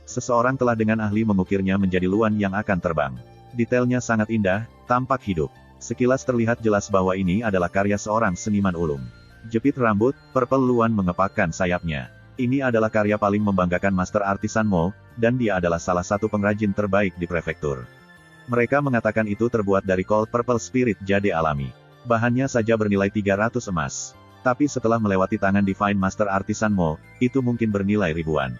Seseorang telah dengan ahli mengukirnya menjadi luan yang akan terbang. Detailnya sangat indah, tampak hidup. Sekilas terlihat jelas bahwa ini adalah karya seorang seniman ulung. Jepit rambut, purple luan mengepakkan sayapnya. Ini adalah karya paling membanggakan Master Artisan Mo, dan dia adalah salah satu pengrajin terbaik di prefektur. Mereka mengatakan itu terbuat dari cold purple spirit jade alami. Bahannya saja bernilai 300 emas. Tapi setelah melewati tangan Divine Master Artisan Mo, itu mungkin bernilai ribuan.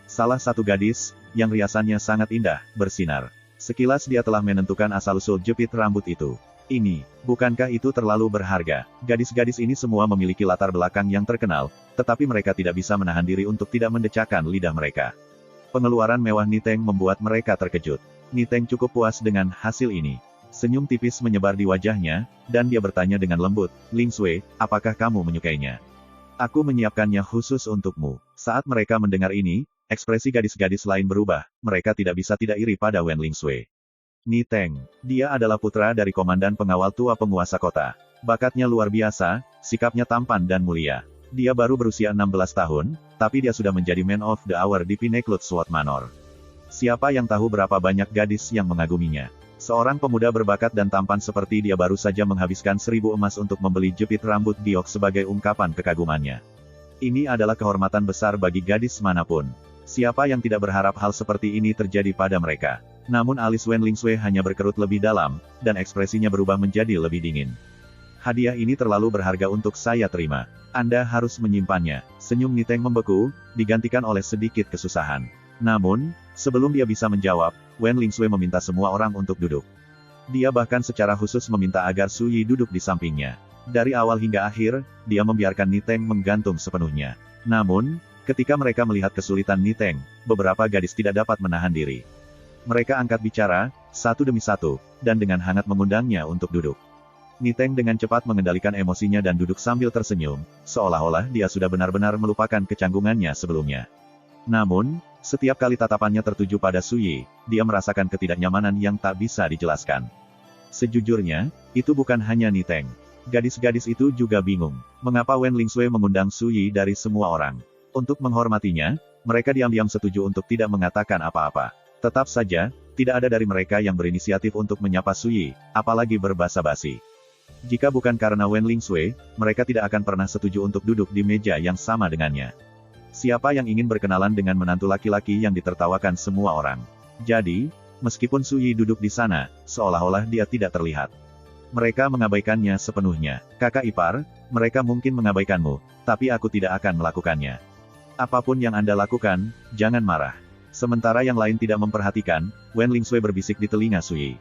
Salah satu gadis, yang riasannya sangat indah, bersinar. Sekilas dia telah menentukan asal-usul jepit rambut itu. Ini, bukankah itu terlalu berharga? Gadis-gadis ini semua memiliki latar belakang yang terkenal, tetapi mereka tidak bisa menahan diri untuk tidak mendecakkan lidah mereka. Pengeluaran mewah Niteng membuat mereka terkejut. Niteng cukup puas dengan hasil ini. Senyum tipis menyebar di wajahnya, dan dia bertanya dengan lembut, Ling Sui, apakah kamu menyukainya? Aku menyiapkannya khusus untukmu. Saat mereka mendengar ini, ekspresi gadis-gadis lain berubah, mereka tidak bisa tidak iri pada Wen Ling Sui. Niteng, dia adalah putra dari komandan pengawal tua penguasa kota. Bakatnya luar biasa, sikapnya tampan dan mulia. Dia baru berusia 16 tahun, tapi dia sudah menjadi Man of the Hour di Pineclut Sword Manor. Siapa yang tahu berapa banyak gadis yang mengaguminya. Seorang pemuda berbakat dan tampan seperti dia baru saja menghabiskan 1000 emas untuk membeli jepit rambut giok sebagai ungkapan kekagumannya. Ini adalah kehormatan besar bagi gadis manapun. Siapa yang tidak berharap hal seperti ini terjadi pada mereka? Namun alis Wen Ling Sui hanya berkerut lebih dalam, dan ekspresinya berubah menjadi lebih dingin. Hadiah ini terlalu berharga untuk saya terima. Anda harus menyimpannya. Senyum Niteng membeku, digantikan oleh sedikit kesusahan. Namun, sebelum dia bisa menjawab, Wen Ling Sui meminta semua orang untuk duduk. Dia bahkan secara khusus meminta agar Su Yi duduk di sampingnya. Dari awal hingga akhir, dia membiarkan Niteng menggantung sepenuhnya. Namun, ketika mereka melihat kesulitan Niteng, beberapa gadis tidak dapat menahan diri. Mereka angkat bicara, satu demi satu, dan dengan hangat mengundangnya untuk duduk. Niteng dengan cepat mengendalikan emosinya dan duduk sambil tersenyum, seolah-olah dia sudah benar-benar melupakan kecanggungannya sebelumnya. Namun, setiap kali tatapannya tertuju pada Su Yi, dia merasakan ketidaknyamanan yang tak bisa dijelaskan. Sejujurnya, itu bukan hanya Niteng. Gadis-gadis itu juga bingung, mengapa Wen Ling Sui mengundang Su Yi dari semua orang. Untuk menghormatinya, mereka diam-diam setuju untuk tidak mengatakan apa-apa. Tetap saja, tidak ada dari mereka yang berinisiatif untuk menyapa Su Yi, apalagi berbasa-basi. Jika bukan karena Wen Ling Sui, mereka tidak akan pernah setuju untuk duduk di meja yang sama dengannya. Siapa yang ingin berkenalan dengan menantu laki-laki yang ditertawakan semua orang? Jadi, meskipun Su Yi duduk di sana, seolah-olah dia tidak terlihat. Mereka mengabaikannya sepenuhnya. Kakak ipar, mereka mungkin mengabaikanmu, tapi aku tidak akan melakukannya. Apapun yang Anda lakukan, jangan marah. Sementara yang lain tidak memperhatikan, Wen Ling Sui berbisik di telinga Su Yi.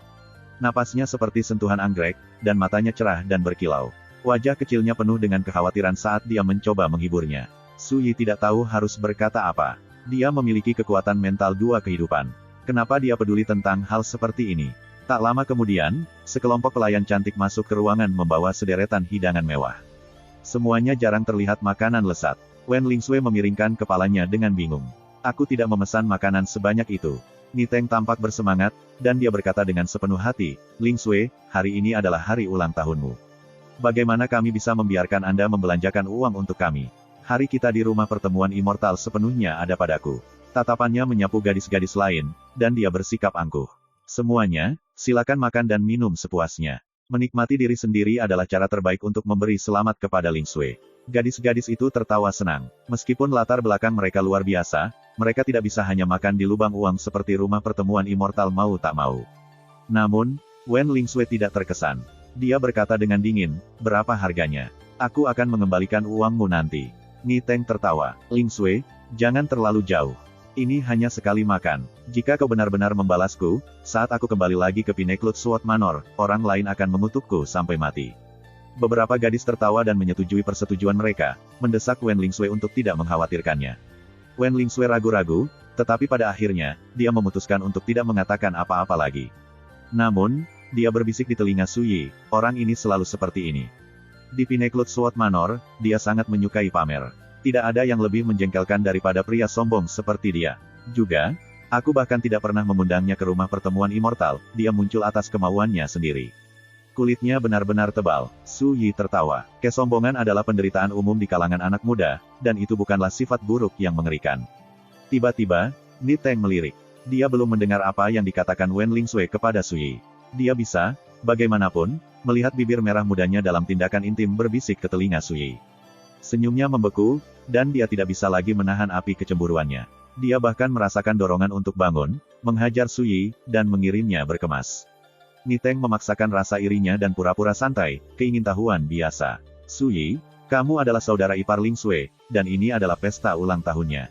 Napasnya seperti sentuhan anggrek, dan matanya cerah dan berkilau. Wajah kecilnya penuh dengan kekhawatiran saat dia mencoba menghiburnya. Su Yi tidak tahu harus berkata apa. Dia memiliki kekuatan mental dua kehidupan. Kenapa dia peduli tentang hal seperti ini? Tak lama kemudian, sekelompok pelayan cantik masuk ke ruangan membawa sederetan hidangan mewah. Semuanya jarang terlihat makanan lesat. Wen Ling Sui memiringkan kepalanya dengan bingung. Aku tidak memesan makanan sebanyak itu. Niteng tampak bersemangat, dan dia berkata dengan sepenuh hati, Ling Sui, hari ini adalah hari ulang tahunmu. Bagaimana kami bisa membiarkan Anda membelanjakan uang untuk kami? Hari kita di rumah pertemuan immortal sepenuhnya ada padaku. Tatapannya menyapu gadis-gadis lain, dan dia bersikap angkuh. Semuanya, silakan makan dan minum sepuasnya. Menikmati diri sendiri adalah cara terbaik untuk memberi selamat kepada Ling Sui. Gadis-gadis itu tertawa senang. Meskipun latar belakang mereka luar biasa, mereka tidak bisa hanya makan di lubang uang seperti rumah pertemuan immortal mau tak mau. Namun, Wen Ling Sui tidak terkesan. Dia berkata dengan dingin, berapa harganya? Aku akan mengembalikan uangmu nanti. Niteng tertawa. Ling Sui, jangan terlalu jauh. Ini hanya sekali makan. Jika kau benar-benar membalasku, saat aku kembali lagi ke Pineclut Sword Manor, orang lain akan mengutukku sampai mati. Beberapa gadis tertawa dan menyetujui persetujuan mereka, mendesak Wen Ling Sui untuk tidak mengkhawatirkannya. Wen Ling Sui ragu-ragu, tetapi pada akhirnya, dia memutuskan untuk tidak mengatakan apa-apa lagi. Namun, dia berbisik di telinga Su Yi, orang ini selalu seperti ini. Di Pineclut Sword Manor, dia sangat menyukai pamer. Tidak ada yang lebih menjengkelkan daripada pria sombong seperti dia. Juga, Aku bahkan tidak pernah mengundangnya ke rumah pertemuan immortal, dia muncul atas kemauannya sendiri. Kulitnya benar-benar tebal. Su Yi tertawa. Kesombongan adalah penderitaan umum di kalangan anak muda, dan itu bukanlah sifat buruk yang mengerikan. Tiba-tiba, Ni Teng melirik. Dia belum mendengar apa yang dikatakan Wen Lingsui kepada Su Yi. Dia bisa, bagaimanapun, melihat bibir merah mudanya dalam tindakan intim berbisik ke telinga Su Yi. Senyumnya membeku, dan dia tidak bisa lagi menahan api kecemburuannya. Dia bahkan merasakan dorongan untuk bangun, menghajar Su Yi, dan mengirimnya berkemas. Ni Teng memaksakan rasa irinya dan pura-pura santai, keingintahuan biasa. Su Yi, kamu adalah saudara ipar Lingsui, dan ini adalah pesta ulang tahunnya.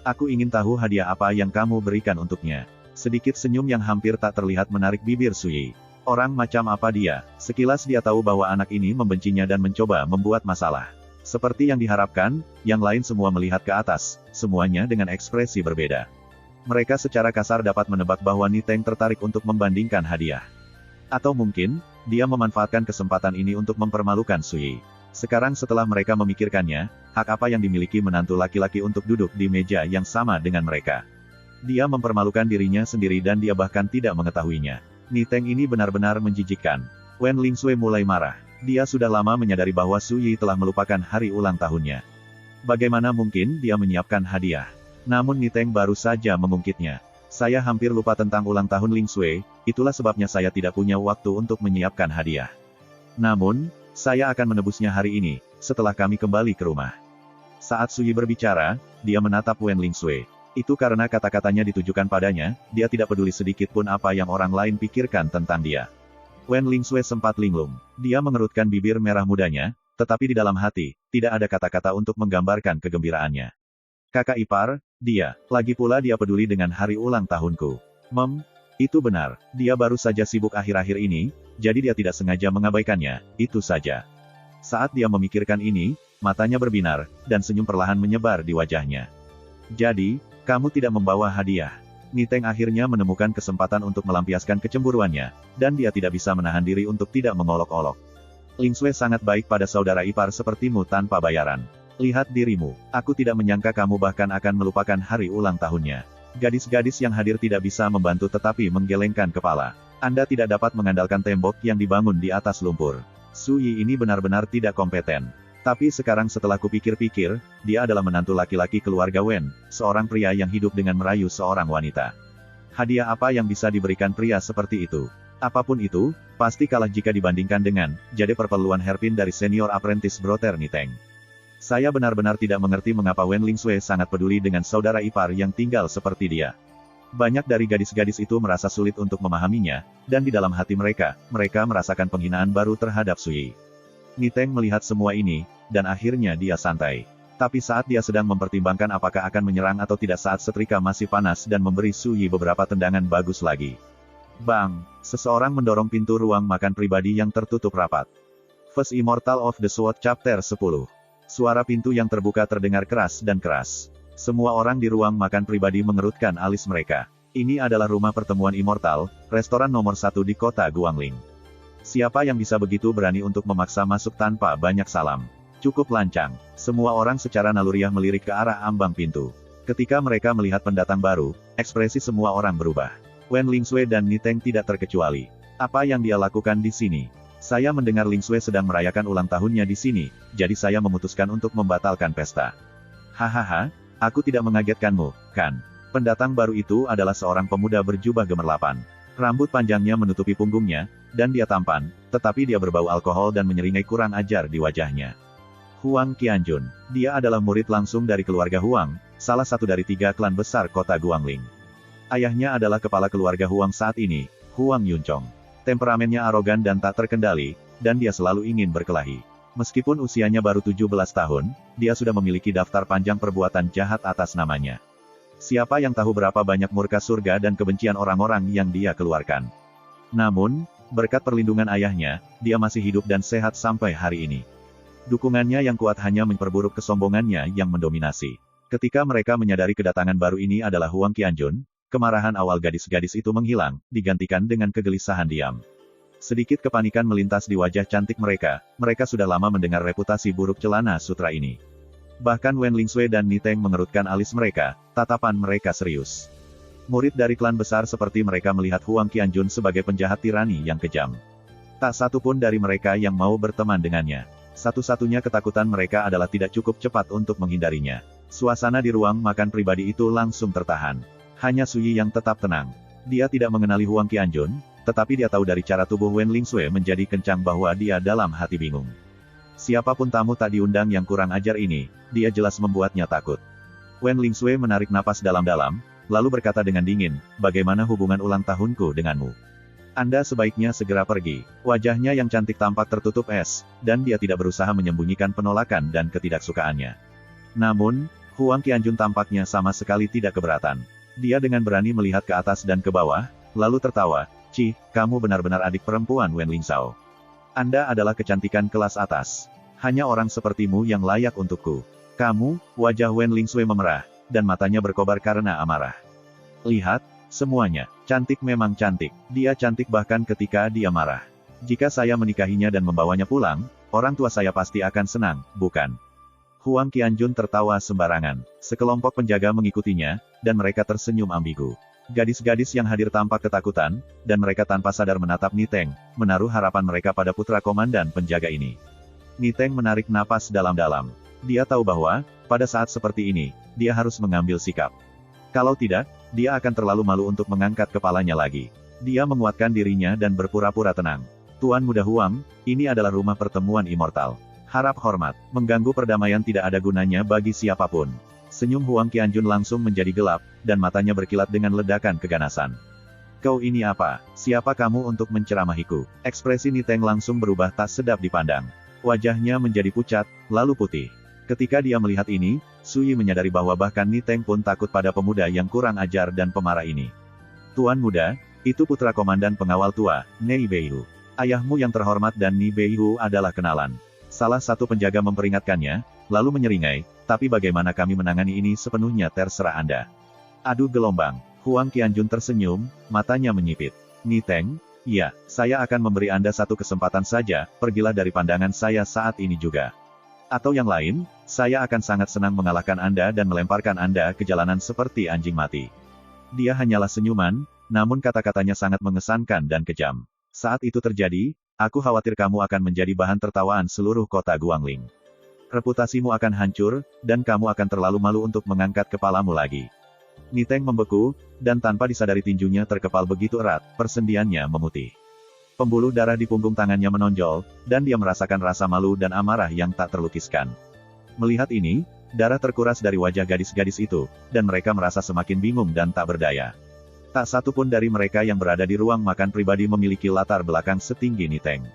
Aku ingin tahu hadiah apa yang kamu berikan untuknya. Sedikit senyum yang hampir tak terlihat menarik bibir Su Yi. Orang macam apa dia? Sekilas dia tahu bahwa anak ini membencinya dan mencoba membuat masalah. Seperti yang diharapkan, yang lain semua melihat ke atas, semuanya dengan ekspresi berbeda. Mereka secara kasar dapat menebak bahwa Ni Teng tertarik untuk membandingkan hadiah. Atau mungkin, dia memanfaatkan kesempatan ini untuk mempermalukan Su Yi. Sekarang setelah mereka memikirkannya, hak apa yang dimiliki menantu laki-laki untuk duduk di meja yang sama dengan mereka? Dia mempermalukan dirinya sendiri dan dia bahkan tidak mengetahuinya. Ni Teng ini benar-benar menjijikkan. Wen Lingsui mulai marah. Dia sudah lama menyadari bahwa Su Yi telah melupakan hari ulang tahunnya. Bagaimana mungkin dia menyiapkan hadiah? Namun Ni Teng baru saja mengungkitnya. Saya hampir lupa tentang ulang tahun Lingsui, itulah sebabnya saya tidak punya waktu untuk menyiapkan hadiah. Namun, saya akan menebusnya hari ini, setelah kami kembali ke rumah. Saat Su Yi berbicara, dia menatap Wen Lingsui. Itu karena kata-katanya ditujukan padanya, dia tidak peduli sedikit pun apa yang orang lain pikirkan tentang dia. Wen Lingsui sempat linglung. Dia mengerutkan bibir merah mudanya, tetapi di dalam hati, tidak ada kata-kata untuk menggambarkan kegembiraannya. Kakak ipar, dia. Lagi pula dia peduli dengan hari ulang tahunku. Itu benar. Dia baru saja sibuk akhir-akhir ini, jadi dia tidak sengaja mengabaikannya, itu saja. Saat dia memikirkan ini, matanya berbinar, dan senyum perlahan menyebar di wajahnya. Jadi, kamu tidak membawa hadiah. Ni Teng akhirnya menemukan kesempatan untuk melampiaskan kecemburuannya, dan dia tidak bisa menahan diri untuk tidak mengolok-olok. Lingsui sangat baik pada saudara ipar sepertimu tanpa bayaran. Lihat dirimu, aku tidak menyangka kamu bahkan akan melupakan hari ulang tahunnya. Gadis-gadis yang hadir tidak bisa membantu tetapi menggelengkan kepala. Anda tidak dapat mengandalkan tembok yang dibangun di atas lumpur. Su Yi ini benar-benar tidak kompeten. Tapi sekarang setelah kupikir-pikir, dia adalah menantu laki-laki keluarga Wen, seorang pria yang hidup dengan merayu seorang wanita. Hadiah apa yang bisa diberikan pria seperti itu? Apapun itu, pasti kalah jika dibandingkan dengan jade perperluan hairpin dari senior apprentice Brother Ni Teng. Saya benar-benar tidak mengerti mengapa Wen Lingsui sangat peduli dengan saudara ipar yang tinggal seperti dia. Banyak dari gadis-gadis itu merasa sulit untuk memahaminya, dan di dalam hati mereka merasakan penghinaan baru terhadap Su Yi. Ni Teng melihat semua ini, dan akhirnya dia santai. Tapi saat dia sedang mempertimbangkan apakah akan menyerang atau tidak saat setrika masih panas dan memberi Su Yi beberapa tendangan bagus lagi. Bang! Seseorang mendorong pintu ruang makan pribadi yang tertutup rapat. First Immortal of the Sword Chapter 10. Suara pintu yang terbuka terdengar keras dan keras. Semua orang di ruang makan pribadi mengerutkan alis mereka. Ini adalah rumah pertemuan Immortal, restoran nomor 1 di kota Guangling. Siapa yang bisa begitu berani untuk memaksa masuk tanpa banyak salam? Cukup lancang. Semua orang secara naluriah melirik ke arah ambang pintu. Ketika mereka melihat pendatang baru, ekspresi semua orang berubah. Wen Lingsui dan Ni Teng tidak terkecuali. Apa yang dia lakukan di sini? Saya mendengar Lingsui sedang merayakan ulang tahunnya di sini, jadi saya memutuskan untuk membatalkan pesta. Hahaha, aku tidak mengagetkanmu, kan? Pendatang baru itu adalah seorang pemuda berjubah gemerlapan. Rambut panjangnya menutupi punggungnya, dan dia tampan, tetapi dia berbau alkohol dan menyeringai kurang ajar di wajahnya. Huang Qianjun. Dia adalah murid langsung dari keluarga Huang, salah satu dari 3 klan besar kota Guangling. Ayahnya adalah kepala keluarga Huang saat ini, Huang Yuncong. Temperamennya arogan dan tak terkendali, dan dia selalu ingin berkelahi. Meskipun usianya baru 17 tahun, dia sudah memiliki daftar panjang perbuatan jahat atas namanya. Siapa yang tahu berapa banyak murka surga dan kebencian orang-orang yang dia keluarkan. Namun, berkat perlindungan ayahnya, dia masih hidup dan sehat sampai hari ini. Dukungannya yang kuat hanya memperburuk kesombongannya yang mendominasi. Ketika mereka menyadari kedatangan baru ini adalah Huang Qianjun, kemarahan awal gadis-gadis itu menghilang, digantikan dengan kegelisahan diam. Sedikit kepanikan melintas di wajah cantik mereka sudah lama mendengar reputasi buruk celana sutra ini. Bahkan Wen Lingsui dan Ni Teng mengerutkan alis mereka, tatapan mereka serius. Murid dari klan besar seperti mereka melihat Huang Qianjun sebagai penjahat tirani yang kejam. Tak satu pun dari mereka yang mau berteman dengannya. Satu-satunya ketakutan mereka adalah tidak cukup cepat untuk menghindarinya. Suasana di ruang makan pribadi itu langsung tertahan. Hanya Suyi yang tetap tenang. Dia tidak mengenali Huang Qianjun, tetapi dia tahu dari cara tubuh Wen Lingsui menjadi kencang bahwa dia dalam hati bingung. Siapapun tamu tak diundang yang kurang ajar ini, dia jelas membuatnya takut. Wen Lingsui menarik napas dalam-dalam, lalu berkata dengan dingin, "Bagaimana hubungan ulang tahunku denganmu? Anda sebaiknya segera pergi." Wajahnya yang cantik tampak tertutup es, dan dia tidak berusaha menyembunyikan penolakan dan ketidaksukaannya. Namun, Huang Qianjun tampaknya sama sekali tidak keberatan. Dia dengan berani melihat ke atas dan ke bawah, lalu tertawa, "Cih, kamu benar-benar adik perempuan Wen Lingzhao. Anda adalah kecantikan kelas atas. Hanya orang sepertimu yang layak untukku." "Kamu," wajah Wen Lingsui memerah, dan matanya berkobar karena amarah. "Lihat, semuanya, cantik memang cantik. Dia cantik bahkan ketika dia marah. Jika saya menikahinya dan membawanya pulang, orang tua saya pasti akan senang, bukan?" Huang Qianjun tertawa sembarangan. Sekelompok penjaga mengikutinya, dan mereka tersenyum ambigu. Gadis-gadis yang hadir tampak ketakutan, dan mereka tanpa sadar menatap Niteng, menaruh harapan mereka pada putra komandan penjaga ini. Niteng menarik napas dalam-dalam. Dia tahu bahwa, pada saat seperti ini, dia harus mengambil sikap. Kalau tidak, dia akan terlalu malu untuk mengangkat kepalanya lagi. Dia menguatkan dirinya dan berpura-pura tenang. "Tuan Muda Huang, ini adalah rumah pertemuan immortal. Harap hormat, mengganggu perdamaian tidak ada gunanya bagi siapapun." Senyum Huang Qianjun langsung menjadi gelap, dan matanya berkilat dengan ledakan keganasan. "Kau ini apa? Siapa kamu untuk menceramahiku?" Ekspresi Niteng langsung berubah tak sedap dipandang. Wajahnya menjadi pucat, lalu putih. Ketika dia melihat ini, Suyi menyadari bahwa bahkan Niteng pun takut pada pemuda yang kurang ajar dan pemarah ini. "Tuan Muda, itu putra komandan pengawal tua, Nei Beihu. Ayahmu yang terhormat dan Ni Beihu adalah kenalan." Salah satu penjaga memperingatkannya, lalu menyeringai, "Tapi bagaimana kami menangani ini sepenuhnya terserah Anda." "Adu gelombang." Huang Qianjun tersenyum, matanya menyipit. "Niteng, ya, saya akan memberi Anda satu kesempatan saja, pergilah dari pandangan saya saat ini juga. Atau yang lain, saya akan sangat senang mengalahkan Anda dan melemparkan Anda ke jalanan seperti anjing mati." Dia hanyalah senyuman, namun kata-katanya sangat mengesankan dan kejam. "Saat itu terjadi, aku khawatir kamu akan menjadi bahan tertawaan seluruh kota Guangling. Reputasimu akan hancur, dan kamu akan terlalu malu untuk mengangkat kepalamu lagi." Niteng membeku, dan tanpa disadari tinjunya terkepal begitu erat, persendiannya memutih. Pembuluh darah di punggung tangannya menonjol, dan dia merasakan rasa malu dan amarah yang tak terlukiskan. Melihat ini, darah terkuras dari wajah gadis-gadis itu, dan mereka merasa semakin bingung dan tak berdaya. Tak satu pun dari mereka yang berada di ruang makan pribadi memiliki latar belakang setinggi Niteng.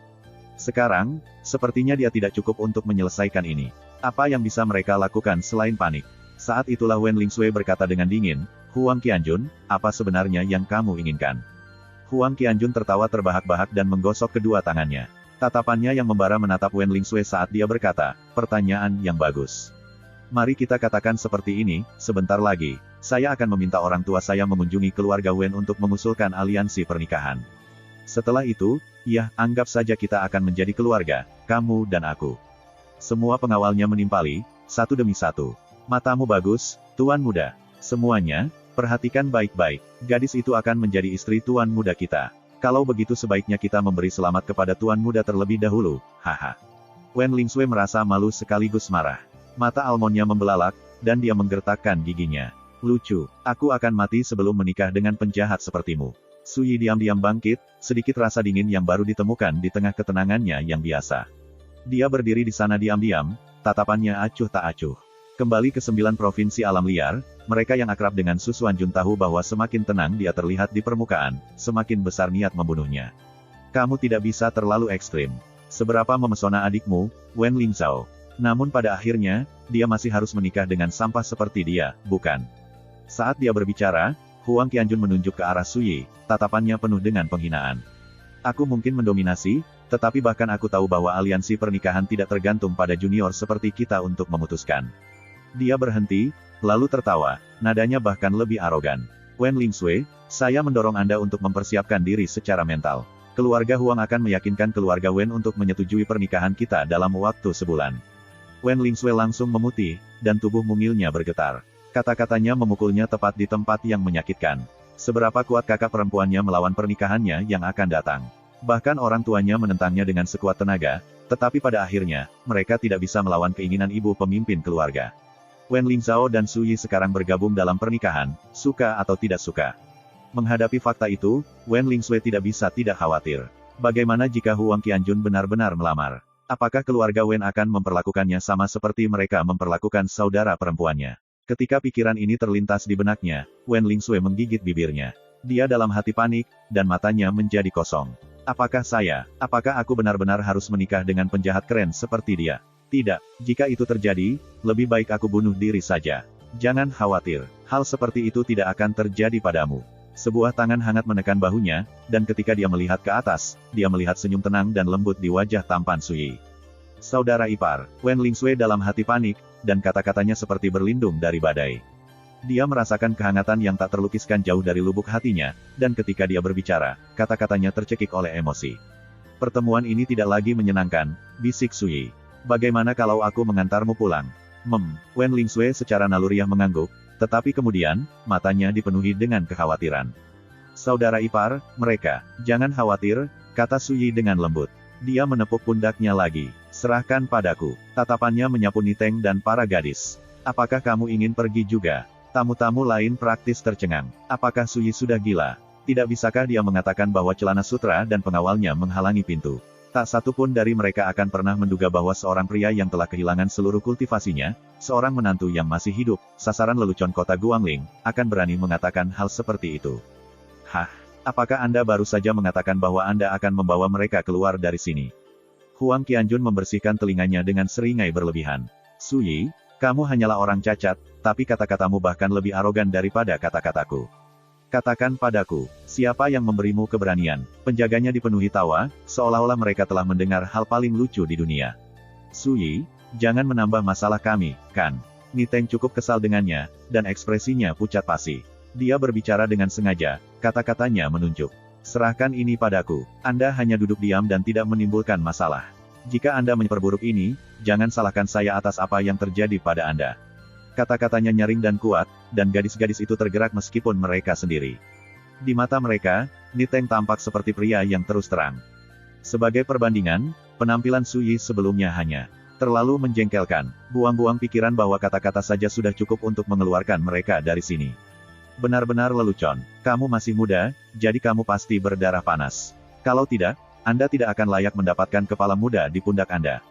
Sekarang, sepertinya dia tidak cukup untuk menyelesaikan ini. Apa yang bisa mereka lakukan selain panik? Saat itulah Wen Lingsui berkata dengan dingin, "Huang Qianjun, apa sebenarnya yang kamu inginkan?" Huang Qianjun tertawa terbahak-bahak dan menggosok kedua tangannya. Tatapannya yang membara menatap Wen Lingsui saat dia berkata, "Pertanyaan yang bagus. Mari kita katakan seperti ini, sebentar lagi, saya akan meminta orang tua saya mengunjungi keluarga Wen untuk mengusulkan aliansi pernikahan. Setelah itu, ya, anggap saja kita akan menjadi keluarga, kamu dan aku." Semua pengawalnya menimpali, satu demi satu. "Matamu bagus, Tuan Muda. Semuanya, perhatikan baik-baik. Gadis itu akan menjadi istri Tuan Muda kita. Kalau begitu sebaiknya kita memberi selamat kepada Tuan Muda terlebih dahulu, haha." Wen Lingsui merasa malu sekaligus marah. Mata almondnya membelalak, dan dia menggertakkan giginya. "Lucu, aku akan mati sebelum menikah dengan penjahat sepertimu." Suyi diam-diam bangkit, sedikit rasa dingin yang baru ditemukan di tengah ketenangannya yang biasa. Dia berdiri di sana diam-diam, tatapannya acuh tak acuh. Kembali ke 9 provinsi alam liar, mereka yang akrab dengan Su Xuanjun tahu bahwa semakin tenang dia terlihat di permukaan, semakin besar niat membunuhnya. "Kamu tidak bisa terlalu ekstrim. Seberapa memesona adikmu, Wen Lingzhao. Namun pada akhirnya, dia masih harus menikah dengan sampah seperti dia, bukan?" Saat dia berbicara, Huang Qianjun menunjuk ke arah Suyi, tatapannya penuh dengan penghinaan. "Aku mungkin mendominasi, tetapi bahkan aku tahu bahwa aliansi pernikahan tidak tergantung pada junior seperti kita untuk memutuskan." Dia berhenti, lalu tertawa, nadanya bahkan lebih arogan. "Wen Lingsui, saya mendorong Anda untuk mempersiapkan diri secara mental. Keluarga Huang akan meyakinkan keluarga Wen untuk menyetujui pernikahan kita dalam waktu sebulan." Wen Lingsui langsung memutih, dan tubuh mungilnya bergetar. Kata-katanya memukulnya tepat di tempat yang menyakitkan. Seberapa kuat kakak perempuannya melawan pernikahannya yang akan datang. Bahkan orang tuanya menentangnya dengan sekuat tenaga, tetapi pada akhirnya, mereka tidak bisa melawan keinginan ibu pemimpin keluarga. Wen Lingzhao dan Su Yi sekarang bergabung dalam pernikahan, suka atau tidak suka. Menghadapi fakta itu, Wen Lingzhou tidak bisa tidak khawatir. Bagaimana jika Huang Qianjun benar-benar melamar? Apakah keluarga Wen akan memperlakukannya sama seperti mereka memperlakukan saudara perempuannya? Ketika pikiran ini terlintas di benaknya, Wen Lingzhou menggigit bibirnya. Dia dalam hati panik, dan matanya menjadi kosong. Apakah aku benar-benar harus menikah dengan penjahat keren seperti dia? Tidak, jika itu terjadi, lebih baik aku bunuh diri saja. Jangan khawatir, hal seperti itu tidak akan terjadi padamu. Sebuah tangan hangat menekan bahunya, dan ketika dia melihat ke atas, dia melihat senyum tenang dan lembut di wajah tampan Su Yi. Saudara ipar, Wen Lingzhou dalam hati panik, dan kata-katanya seperti berlindung dari badai. Dia merasakan kehangatan yang tak terlukiskan jauh dari lubuk hatinya, dan ketika dia berbicara, kata-katanya tercekik oleh emosi. Pertemuan ini tidak lagi menyenangkan, bisik Su Yi. Bagaimana kalau aku mengantarmu pulang? Wen Lingzhou secara naluriah mengangguk, tetapi kemudian, matanya dipenuhi dengan kekhawatiran. Saudara ipar, mereka, jangan khawatir, kata Su Yi dengan lembut. Dia menepuk pundaknya lagi. Serahkan padaku. Tatapannya menyapu Niteng dan para gadis. Apakah kamu ingin pergi juga? Tamu-tamu lain praktis tercengang. Apakah Su Yi sudah gila? Tidak bisakah dia mengatakan bahwa celana sutra dan pengawalnya menghalangi pintu? Tak satu pun dari mereka akan pernah menduga bahwa seorang pria yang telah kehilangan seluruh kultivasinya, seorang menantu yang masih hidup, sasaran lelucon kota Guangling, akan berani mengatakan hal seperti itu. Hah? Apakah Anda baru saja mengatakan bahwa Anda akan membawa mereka keluar dari sini? Huang Qianjun membersihkan telinganya dengan seringai berlebihan. Su Yi, kamu hanyalah orang cacat, tapi kata-katamu bahkan lebih arogan daripada kata-kataku. Katakan padaku, siapa yang memberimu keberanian? Penjaganya dipenuhi tawa, seolah-olah mereka telah mendengar hal paling lucu di dunia. Su Yi, jangan menambah masalah kami, kan? Niteng cukup kesal dengannya, dan ekspresinya pucat pasi. Dia berbicara dengan sengaja, kata-katanya menunjuk. Serahkan ini padaku. Anda hanya duduk diam dan tidak menimbulkan masalah. Jika Anda memperburuk ini, jangan salahkan saya atas apa yang terjadi pada Anda. Kata-katanya nyaring dan kuat, dan gadis-gadis itu tergerak meskipun mereka sendiri. Di mata mereka, Niteng tampak seperti pria yang terus terang. Sebagai perbandingan, penampilan Su Yi sebelumnya hanya terlalu menjengkelkan. Buang-buang pikiran bahwa kata-kata saja sudah cukup untuk mengeluarkan mereka dari sini. Benar-benar lelucon. Kamu masih muda, jadi kamu pasti berdarah panas. Kalau tidak, Anda tidak akan layak mendapatkan kepala muda di pundak Anda.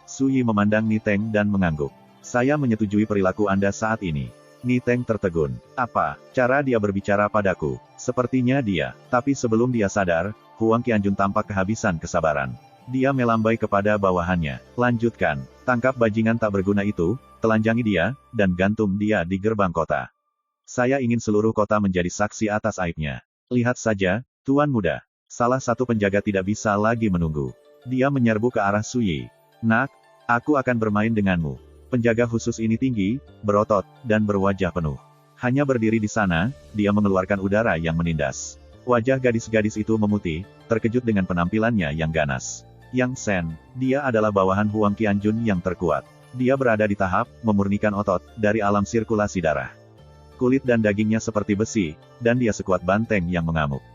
Su Yi memandang Niteng dan mengangguk. Saya menyetujui perilaku Anda saat ini. Niteng tertegun. Apa? Cara dia berbicara padaku. Sepertinya dia. Tapi sebelum dia sadar, Huang Qianjun tampak kehabisan kesabaran. Dia melambai kepada bawahannya. Lanjutkan. Tangkap bajingan tak berguna itu, telanjangi dia, dan gantung dia di gerbang kota. Saya ingin seluruh kota menjadi saksi atas aibnya. Lihat saja, Tuan Muda. Salah satu penjaga tidak bisa lagi menunggu. Dia menyerbu ke arah Su Yi. Nak, aku akan bermain denganmu. Penjaga khusus ini tinggi, berotot, dan berwajah penuh. Hanya berdiri di sana, dia mengeluarkan udara yang menindas. Wajah gadis-gadis itu memutih, terkejut dengan penampilannya yang ganas. Yang Sen, dia adalah bawahan Huang Qianjun yang terkuat. Dia berada di tahap memurnikan otot dari alam sirkulasi darah. Kulit dan dagingnya seperti besi, dan dia sekuat banteng yang mengamuk.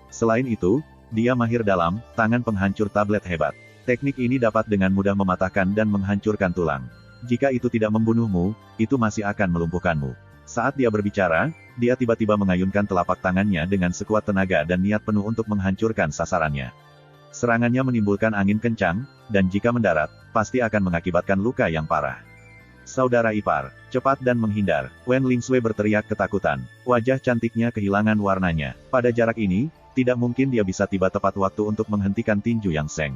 Selain itu, dia mahir dalam tangan penghancur tablet hebat. Teknik ini dapat dengan mudah mematahkan dan menghancurkan tulang. Jika itu tidak membunuhmu, itu masih akan melumpuhkanmu. Saat dia berbicara, dia tiba-tiba mengayunkan telapak tangannya dengan sekuat tenaga dan niat penuh untuk menghancurkan sasarannya. Serangannya menimbulkan angin kencang, dan jika mendarat, pasti akan mengakibatkan luka yang parah. Saudara ipar, cepat dan menghindar. Wen Lingzhou berteriak ketakutan. Wajah cantiknya kehilangan warnanya. Pada jarak ini, tidak mungkin dia bisa tiba tepat waktu untuk menghentikan tinju Yang Seng.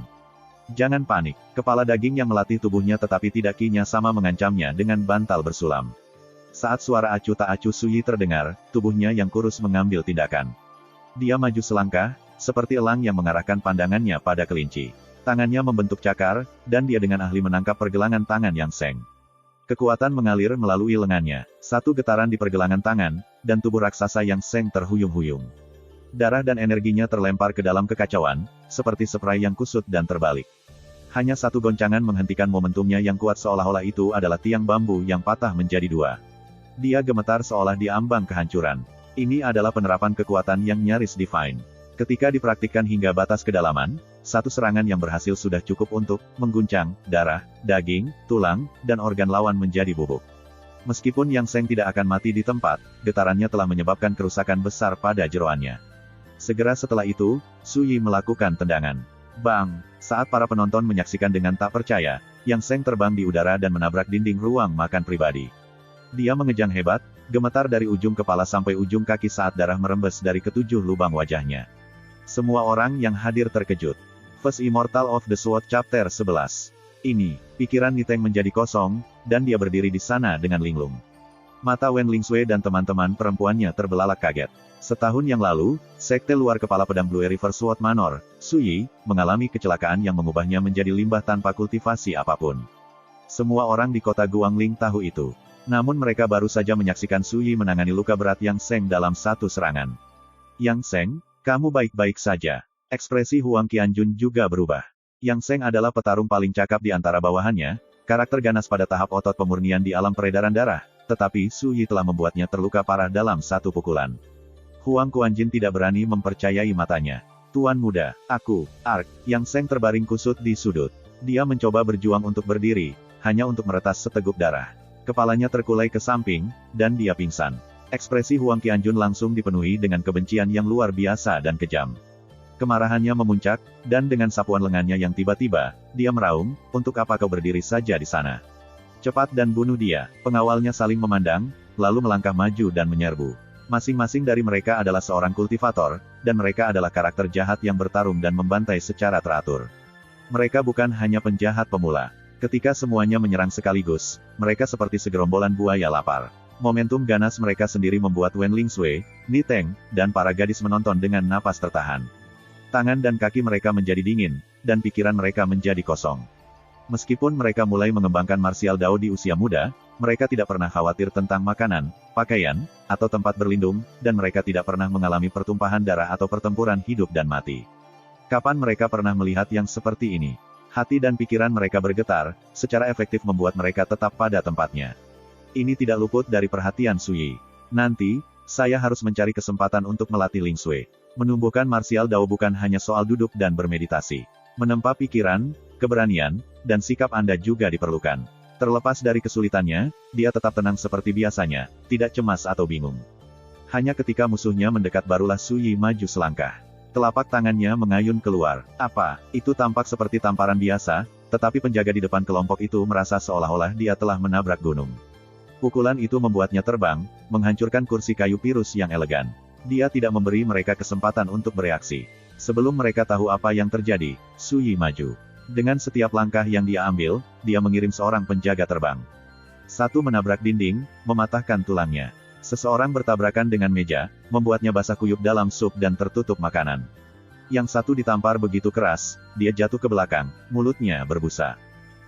Jangan panik. Kepala daging yang melatih tubuhnya tetapi tidak kinya sama mengancamnya dengan bantal bersulam. Saat suara acuh tak acuh Su Yi terdengar, tubuhnya yang kurus mengambil tindakan. Dia maju selangkah, seperti elang yang mengarahkan pandangannya pada kelinci. Tangannya membentuk cakar, dan dia dengan ahli menangkap pergelangan tangan Yang Seng. Kekuatan mengalir melalui lengannya. Satu getaran di pergelangan tangan, dan tubuh raksasa Yang Seng terhuyung-huyung. Darah dan energinya terlempar ke dalam kekacauan, seperti spray yang kusut dan terbalik. Hanya satu goncangan menghentikan momentumnya yang kuat seolah-olah itu adalah tiang bambu yang patah menjadi dua. Dia gemetar seolah diambang kehancuran. Ini adalah penerapan kekuatan yang nyaris divine. Ketika dipraktikkan hingga batas kedalaman, satu serangan yang berhasil sudah cukup untuk mengguncang darah, daging, tulang, dan organ lawan menjadi bubuk. Meskipun Yang Seng tidak akan mati di tempat, getarannya telah menyebabkan kerusakan besar pada jeroannya. Segera setelah itu, Su Yi melakukan tendangan. Bang! Saat para penonton menyaksikan dengan tak percaya, Yang Seng terbang di udara dan menabrak dinding ruang makan pribadi. Dia mengejang hebat, gemetar dari ujung kepala sampai ujung kaki saat darah merembes dari ketujuh lubang wajahnya. Semua orang yang hadir terkejut. First Immortal of the Sword Chapter 11. Ini, pikiran Niteng menjadi kosong, dan dia berdiri di sana dengan linglung. Mata Wen Lingsui dan teman-teman perempuannya terbelalak kaget. Setahun yang lalu, sekte luar kepala pedang Blue River Sword Manor, Su Yi, mengalami kecelakaan yang mengubahnya menjadi limbah tanpa kultivasi apapun. Semua orang di kota Guangling tahu itu. Namun mereka baru saja menyaksikan Su Yi menangani luka berat Yang Seng dalam satu serangan. Yang Seng, kamu baik-baik saja. Ekspresi Huang Qianjun juga berubah. Yang Seng adalah petarung paling cakap di antara bawahannya, karakter ganas pada tahap otot pemurnian di alam peredaran darah, tetapi Su Yi telah membuatnya terluka parah dalam satu pukulan. Huang Qianjun tidak berani mempercayai matanya. Tuan muda, aku, Ark, Yang Seng terbaring kusut di sudut. Dia mencoba berjuang untuk berdiri, hanya untuk meretas seteguk darah. Kepalanya terkulai ke samping, dan dia pingsan. Ekspresi Huang Qianjun langsung dipenuhi dengan kebencian yang luar biasa dan kejam. Kemarahannya memuncak, dan dengan sapuan lengannya yang tiba-tiba, dia meraung, untuk apa kau berdiri saja di sana? Cepat dan bunuh dia. Pengawalnya saling memandang, lalu melangkah maju dan menyerbu. Masing-masing dari mereka adalah seorang kultivator, dan mereka adalah karakter jahat yang bertarung dan membantai secara teratur. Mereka bukan hanya penjahat pemula. Ketika semuanya menyerang sekaligus, mereka seperti segerombolan buaya lapar. Momentum ganas mereka sendiri membuat Wen Lingsui, Niteng, dan para gadis menonton dengan napas tertahan. Tangan dan kaki mereka menjadi dingin, dan pikiran mereka menjadi kosong. Meskipun mereka mulai mengembangkan martial Dao di usia muda, mereka tidak pernah khawatir tentang makanan, pakaian, atau tempat berlindung, dan mereka tidak pernah mengalami pertumpahan darah atau pertempuran hidup dan mati. Kapan mereka pernah melihat yang seperti ini? Hati dan pikiran mereka bergetar, secara efektif membuat mereka tetap pada tempatnya. Ini tidak luput dari perhatian Su Yi. Nanti, saya harus mencari kesempatan untuk melatih Lingsui. Menumbuhkan martial Dao bukan hanya soal duduk dan bermeditasi. Menempa pikiran, keberanian, dan sikap Anda juga diperlukan. Terlepas dari kesulitannya, dia tetap tenang seperti biasanya, tidak cemas atau bingung. Hanya ketika musuhnya mendekat barulah Su Yi maju selangkah. Telapak tangannya mengayun keluar. Apa? Itu tampak seperti tamparan biasa, tetapi penjaga di depan kelompok itu merasa seolah-olah dia telah menabrak gunung. Pukulan itu membuatnya terbang, menghancurkan kursi kayu pirus yang elegan. Dia tidak memberi mereka kesempatan untuk bereaksi. Sebelum mereka tahu apa yang terjadi, Su Yi maju. Dengan setiap langkah yang dia ambil, dia mengirim seorang penjaga terbang. Satu menabrak dinding, mematahkan tulangnya. Seseorang bertabrakan dengan meja, membuatnya basah kuyup dalam sup dan tertutup makanan. Yang satu ditampar begitu keras, dia jatuh ke belakang, mulutnya berbusa.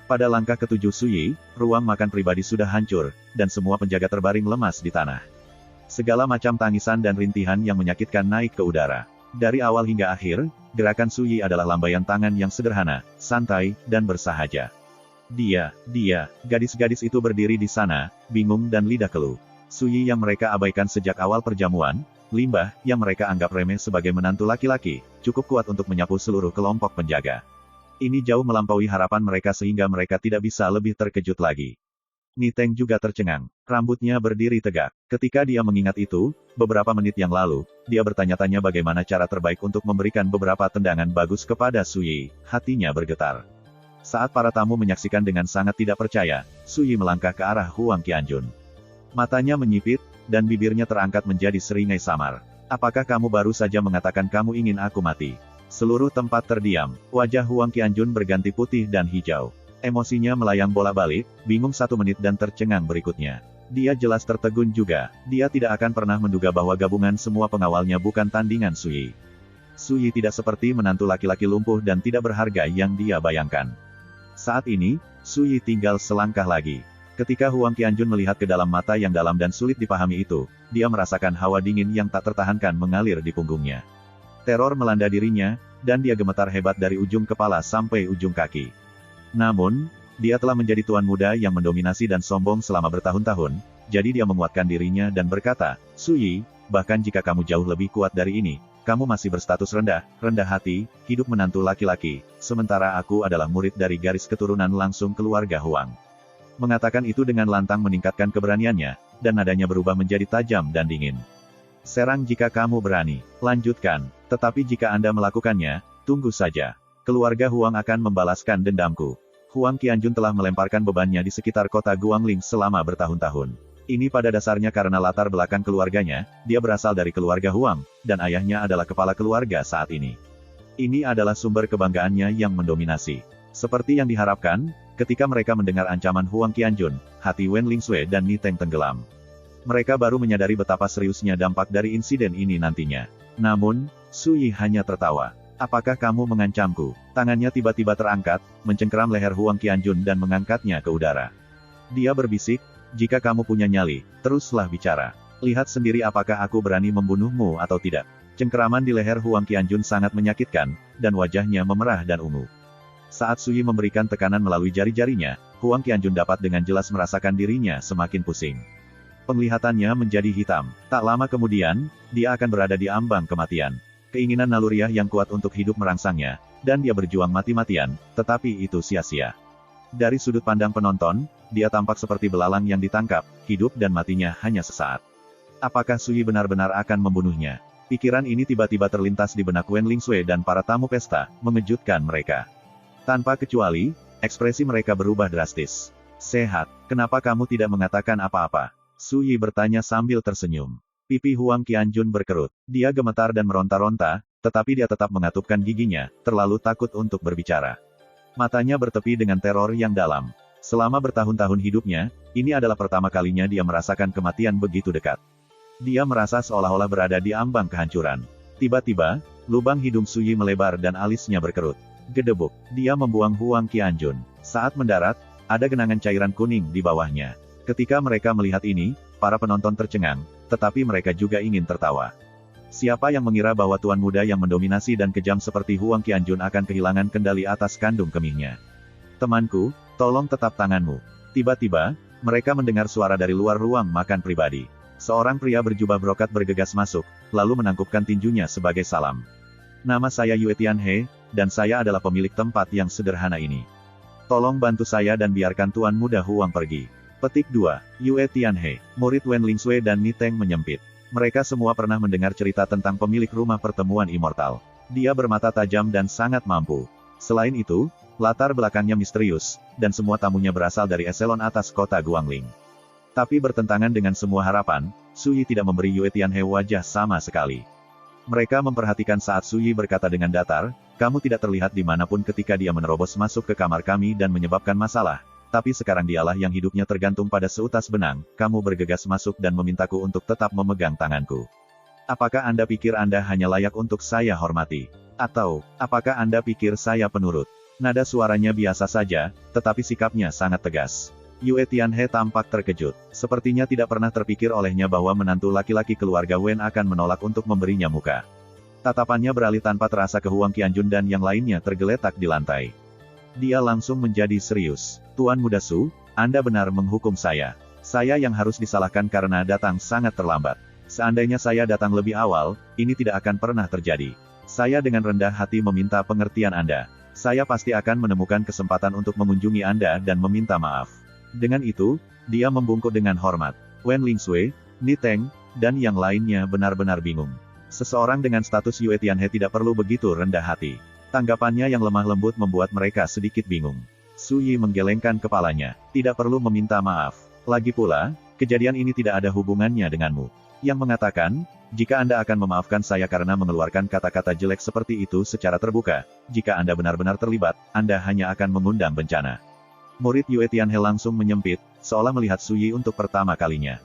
Pada langkah ketujuh Su Yi, ruang makan pribadi sudah hancur, dan semua penjaga terbaring lemas di tanah. Segala macam tangisan dan rintihan yang menyakitkan naik ke udara. Dari awal hingga akhir, gerakan Su Yi adalah lambaian tangan yang sederhana, santai, dan bersahaja. Gadis-gadis itu berdiri di sana, bingung dan lidah keluh. Su Yi yang mereka abaikan sejak awal perjamuan, limbah, yang mereka anggap remeh sebagai menantu laki-laki, cukup kuat untuk menyapu seluruh kelompok penjaga. Ini jauh melampaui harapan mereka sehingga mereka tidak bisa lebih terkejut lagi. Niteng juga tercengang. Rambutnya berdiri tegak. Ketika dia mengingat itu, beberapa menit yang lalu, dia bertanya-tanya bagaimana cara terbaik untuk memberikan beberapa tendangan bagus kepada Su Yi. Hatinya bergetar. Saat para tamu menyaksikan dengan sangat tidak percaya, Su Yi melangkah ke arah Huang Qianjun. Matanya menyipit, dan bibirnya terangkat menjadi seringai samar. Apakah kamu baru saja mengatakan kamu ingin aku mati? Seluruh tempat terdiam. Wajah Huang Qianjun berganti putih dan hijau. Emosinya melayang bolak-balik, bingung 1 menit dan tercengang berikutnya. Dia jelas tertegun juga. Dia tidak akan pernah menduga bahwa gabungan semua pengawalnya bukan tandingan Su Yi. Su Yi tidak seperti menantu laki-laki lumpuh dan tidak berharga yang dia bayangkan. Saat ini, Su Yi tinggal selangkah lagi. Ketika Huang Qianjun melihat ke dalam mata yang dalam dan sulit dipahami itu, dia merasakan hawa dingin yang tak tertahankan mengalir di punggungnya. Teror melanda dirinya, dan dia gemetar hebat dari ujung kepala sampai ujung kaki. Namun, dia telah menjadi tuan muda yang mendominasi dan sombong selama bertahun-tahun, jadi dia menguatkan dirinya dan berkata, Su Yi, bahkan jika kamu jauh lebih kuat dari ini, kamu masih berstatus rendah, rendah hati, hidup menantu laki-laki, sementara aku adalah murid dari garis keturunan langsung keluarga Huang. Mengatakan itu dengan lantang meningkatkan keberaniannya, dan nadanya berubah menjadi tajam dan dingin. Serang jika kamu berani, lanjutkan, tetapi jika Anda melakukannya, tunggu saja. Keluarga Huang akan membalaskan dendamku. Huang Qianjun telah melemparkan bebannya di sekitar kota Guangling selama bertahun-tahun. Ini pada dasarnya karena latar belakang keluarganya, dia berasal dari keluarga Huang, dan ayahnya adalah kepala keluarga saat ini. Ini adalah sumber kebanggaannya yang mendominasi. Seperti yang diharapkan, ketika mereka mendengar ancaman Huang Qianjun, hati Wen Lingsui dan Ni Teng tenggelam. Mereka baru menyadari betapa seriusnya dampak dari insiden ini nantinya. Namun, Su Yi hanya tertawa. Apakah kamu mengancamku? Tangannya tiba-tiba terangkat, mencengkeram leher Huang Qianjun dan mengangkatnya ke udara. Dia berbisik, jika kamu punya nyali, teruslah bicara. Lihat sendiri apakah aku berani membunuhmu atau tidak. Cengkeraman di leher Huang Qianjun sangat menyakitkan, dan wajahnya memerah dan ungu. Saat Su Yi memberikan tekanan melalui jari-jarinya, Huang Qianjun dapat dengan jelas merasakan dirinya semakin pusing. Penglihatannya menjadi hitam. Tak lama kemudian, dia akan berada di ambang kematian. Keinginan naluriah yang kuat untuk hidup merangsangnya, dan dia berjuang mati-matian, tetapi itu sia-sia. Dari sudut pandang penonton, dia tampak seperti belalang yang ditangkap, hidup dan matinya hanya sesaat. Apakah Su Yi benar-benar akan membunuhnya? Pikiran ini tiba-tiba terlintas di benak Wen Lingsui dan para tamu pesta, mengejutkan mereka. Tanpa kecuali, ekspresi mereka berubah drastis. Sehat, kenapa kamu tidak mengatakan apa-apa? Su Yi bertanya sambil tersenyum. Pipi Huang Qianjun berkerut. Dia gemetar dan meronta-ronta, tetapi dia tetap mengatupkan giginya, terlalu takut untuk berbicara. Matanya bertepi dengan teror yang dalam. Selama bertahun-tahun hidupnya, ini adalah pertama kalinya dia merasakan kematian begitu dekat. Dia merasa seolah-olah berada di ambang kehancuran. Tiba-tiba, lubang hidung Su Yi melebar dan alisnya berkerut. Gedebuk, dia membuang Huang Qianjun. Saat mendarat, ada genangan cairan kuning di bawahnya. Ketika mereka melihat ini, para penonton tercengang, tetapi mereka juga ingin tertawa. Siapa yang mengira bahwa tuan muda yang mendominasi dan kejam seperti Huang Qianjun akan kehilangan kendali atas kandung kemihnya? Temanku, tolong tetap tanganmu. Tiba-tiba, mereka mendengar suara dari luar ruang makan pribadi. Seorang pria berjubah brokat bergegas masuk, lalu menangkupkan tinjunya sebagai salam. Nama saya Yue Tianhe, dan saya adalah pemilik tempat yang sederhana ini. Tolong bantu saya dan biarkan tuan muda Huang pergi. Petik 2. Yue Tianhe, murid Wen Lingsui dan Ni Teng menyempit. Mereka semua pernah mendengar cerita tentang pemilik rumah pertemuan immortal. Dia bermata tajam dan sangat mampu. Selain itu, latar belakangnya misterius, dan semua tamunya berasal dari eselon atas kota Guangling. Tapi bertentangan dengan semua harapan, Su Yi tidak memberi Yue Tianhe wajah sama sekali. Mereka memperhatikan saat Su Yi berkata dengan datar, kamu tidak terlihat dimanapun ketika dia menerobos masuk ke kamar kami dan menyebabkan masalah, tapi sekarang dialah yang hidupnya tergantung pada seutas benang, kamu bergegas masuk dan memintaku untuk tetap memegang tanganku. Apakah Anda pikir Anda hanya layak untuk saya hormati? Atau, apakah Anda pikir saya penurut? Nada suaranya biasa saja, tetapi sikapnya sangat tegas. Yue Tianhe tampak terkejut. Sepertinya tidak pernah terpikir olehnya bahwa menantu laki-laki keluarga Wen akan menolak untuk memberinya muka. Tatapannya beralih tanpa terasa ke Huang Qianjun dan yang lainnya tergeletak di lantai. Dia langsung menjadi serius. Tuan Muda Su, Anda benar menghukum saya. Saya yang harus disalahkan karena datang sangat terlambat. Seandainya saya datang lebih awal, ini tidak akan pernah terjadi. Saya dengan rendah hati meminta pengertian Anda. Saya pasti akan menemukan kesempatan untuk mengunjungi Anda dan meminta maaf. Dengan itu, dia membungkuk dengan hormat. Wen Lingsui, Ni Teng, dan yang lainnya benar-benar bingung. Seseorang dengan status Yue Tianhe tidak perlu begitu rendah hati. Tanggapannya yang lemah lembut membuat mereka sedikit bingung. Su Yi menggelengkan kepalanya. Tidak perlu meminta maaf. Lagi pula, kejadian ini tidak ada hubungannya denganmu. Yang mengatakan, jika Anda akan memaafkan saya karena mengeluarkan kata-kata jelek seperti itu secara terbuka, jika Anda benar-benar terlibat, Anda hanya akan mengundang bencana. Murid Yue Tianhe langsung menyempit, seolah melihat Su Yi untuk pertama kalinya.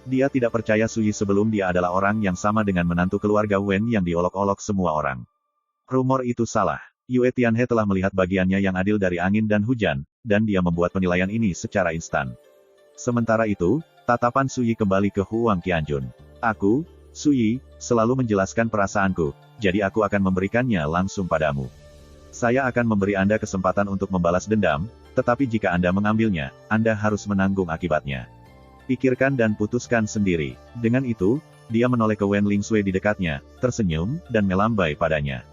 Dia tidak percaya Su Yi sebelum dia adalah orang yang sama dengan menantu keluarga Wen yang diolok-olok semua orang. Rumor itu salah. Yue Tianhe telah melihat bagiannya yang adil dari angin dan hujan, dan dia membuat penilaian ini secara instan. Sementara itu, tatapan Su Yi kembali ke Huang Qianjun. Aku, Su Yi, selalu menjelaskan perasaanku, jadi aku akan memberikannya langsung padamu. Saya akan memberi Anda kesempatan untuk membalas dendam, tetapi jika Anda mengambilnya, Anda harus menanggung akibatnya. Pikirkan dan putuskan sendiri. Dengan itu, dia menoleh ke Wen Lingsui di dekatnya, tersenyum, dan melambai padanya.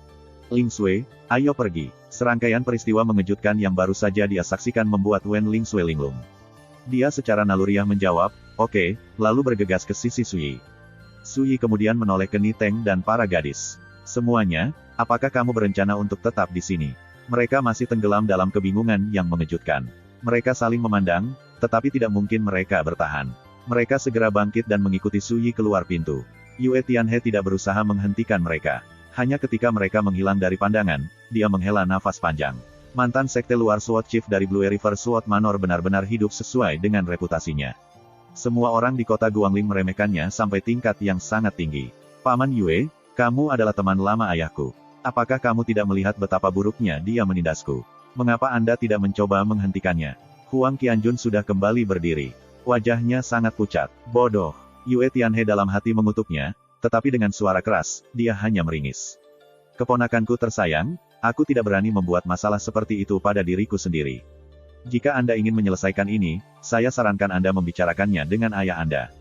Lingsui, ayo pergi. Serangkaian peristiwa mengejutkan yang baru saja dia saksikan membuat Wen Lingsui linglung. Dia secara naluriah menjawab, oke, lalu bergegas ke sisi Suyi. Suyi kemudian menoleh ke Ni Teng dan para gadis. Semuanya, apakah kamu berencana untuk tetap di sini? Mereka masih tenggelam dalam kebingungan yang mengejutkan. Mereka saling memandang, tetapi tidak mungkin mereka bertahan. Mereka segera bangkit dan mengikuti Suyi keluar pintu. Yue Tianhe tidak berusaha menghentikan mereka. Hanya ketika mereka menghilang dari pandangan, dia menghela nafas panjang. Mantan sekte luar SWOT Chief dari Blue River SWOT Manor benar-benar hidup sesuai dengan reputasinya. Semua orang di kota Guangling meremehkannya sampai tingkat yang sangat tinggi. Paman Yue, kamu adalah teman lama ayahku. Apakah kamu tidak melihat betapa buruknya dia menindasku? Mengapa Anda tidak mencoba menghentikannya? Huang Qianjun sudah kembali berdiri. Wajahnya sangat pucat. Bodoh. Yue Tianhe dalam hati mengutuknya, tetapi dengan suara keras, dia hanya meringis. Keponakanku tersayang, aku tidak berani membuat masalah seperti itu pada diriku sendiri. Jika Anda ingin menyelesaikan ini, saya sarankan Anda membicarakannya dengan ayah Anda.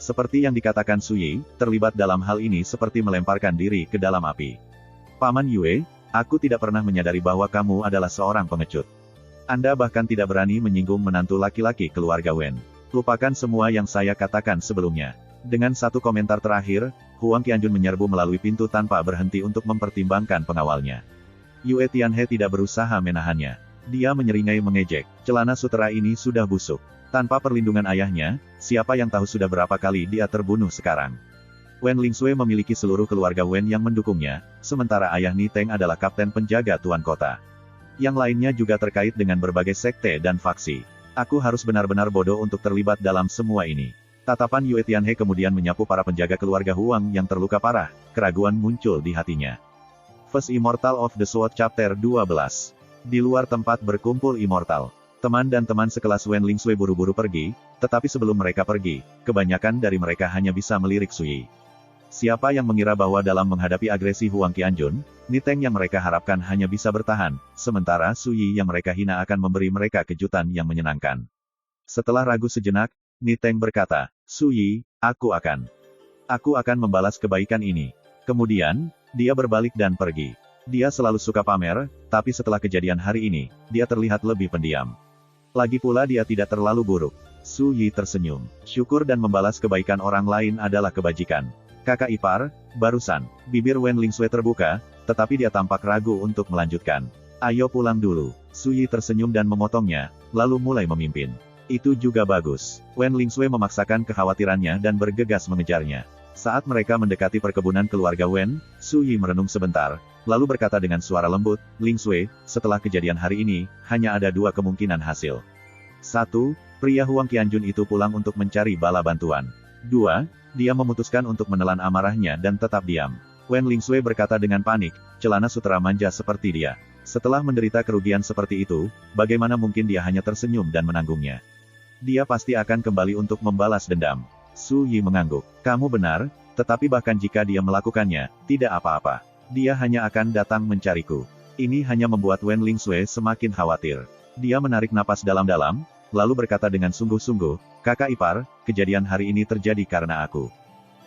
Seperti yang dikatakan Suyi, terlibat dalam hal ini seperti melemparkan diri ke dalam api. Paman Yue, aku tidak pernah menyadari bahwa kamu adalah seorang pengecut. Anda bahkan tidak berani menyinggung menantu laki-laki keluarga Wen. Lupakan semua yang saya katakan sebelumnya. Dengan satu komentar terakhir, Huang Qianjun menyerbu melalui pintu tanpa berhenti untuk mempertimbangkan pengawalnya. Yue Tianhe tidak berusaha menahannya. Dia menyeringai mengejek, celana sutera ini sudah busuk. Tanpa perlindungan ayahnya, siapa yang tahu sudah berapa kali dia terbunuh sekarang. Wen Lingsui memiliki seluruh keluarga Wen yang mendukungnya, sementara ayah Ni Teng adalah kapten penjaga tuan kota. Yang lainnya juga terkait dengan berbagai sekte dan faksi. Aku harus benar-benar bodoh untuk terlibat dalam semua ini. Tatapan Yue Tianhe kemudian menyapu para penjaga keluarga Huang yang terluka parah, keraguan muncul di hatinya. First Immortal of the Sword Chapter 12. Di luar tempat berkumpul Immortal. Teman dan teman sekelas Wen Lingsui buru-buru pergi, tetapi sebelum mereka pergi, kebanyakan dari mereka hanya bisa melirik Suyi. Siapa yang mengira bahwa dalam menghadapi agresi Huang Qianjun, Ni Teng yang mereka harapkan hanya bisa bertahan, sementara Suyi yang mereka hina akan memberi mereka kejutan yang menyenangkan. Setelah ragu sejenak, Ni Teng berkata, Suyi, aku akan membalas kebaikan ini. Kemudian, dia berbalik dan pergi. Dia selalu suka pamer, tapi setelah kejadian hari ini, dia terlihat lebih pendiam. Lagi pula dia tidak terlalu buruk. Suyi tersenyum. Syukur dan membalas kebaikan orang lain adalah kebajikan. Kakak ipar, barusan, bibir Wen Lingsui terbuka, tetapi dia tampak ragu untuk melanjutkan. Ayo pulang dulu. Suyi tersenyum dan memotongnya, lalu mulai memimpin. Itu juga bagus. Wen Lingsui memaksakan kekhawatirannya dan bergegas mengejarnya. Saat mereka mendekati perkebunan keluarga Wen, Suyi merenung sebentar, lalu berkata dengan suara lembut, Lingsui, setelah kejadian hari ini, hanya ada dua kemungkinan hasil. 1. Pria Huang Qianjun itu pulang untuk mencari bala bantuan. 2. Dia memutuskan untuk menelan amarahnya dan tetap diam. Wen Lingsui berkata dengan panik, celana sutera manja seperti dia. Setelah menderita kerugian seperti itu, bagaimana mungkin dia hanya tersenyum dan menanggungnya? Dia pasti akan kembali untuk membalas dendam. Suyi mengangguk. Kamu benar, tetapi bahkan jika dia melakukannya, tidak apa-apa. Dia hanya akan datang mencariku. Ini hanya membuat Wen Lingsui semakin khawatir. Dia menarik napas dalam-dalam, lalu berkata dengan sungguh-sungguh, Kakak ipar, kejadian hari ini terjadi karena aku.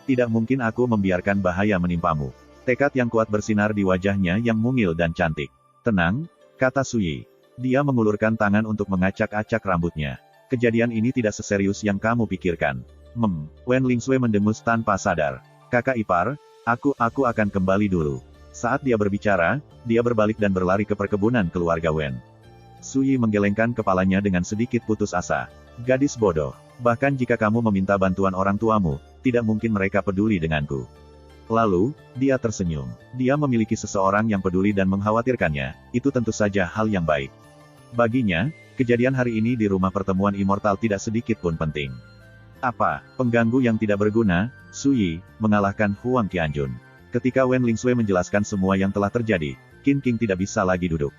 Tidak mungkin aku membiarkan bahaya menimpamu. Tekad yang kuat bersinar di wajahnya yang mungil dan cantik. Tenang, kata Suyi. Dia mengulurkan tangan untuk mengacak-acak rambutnya. Kejadian ini tidak seserius yang kamu pikirkan. Wen Lingsui mendengus tanpa sadar. Kakak ipar, aku akan kembali dulu. Saat dia berbicara, dia berbalik dan berlari ke perkebunan keluarga Wen. Suyi menggelengkan kepalanya dengan sedikit putus asa. Gadis bodoh. Bahkan jika kamu meminta bantuan orang tuamu, tidak mungkin mereka peduli denganku. Lalu, dia tersenyum. Dia memiliki seseorang yang peduli dan mengkhawatirkannya, itu tentu saja hal yang baik. Baginya, kejadian hari ini di rumah pertemuan Immortal tidak sedikit pun penting. Apa, pengganggu yang tidak berguna? Suyi mengalahkan Huang Qianjun. Ketika Wen Lingsui menjelaskan semua yang telah terjadi, Qin King tidak bisa lagi duduk.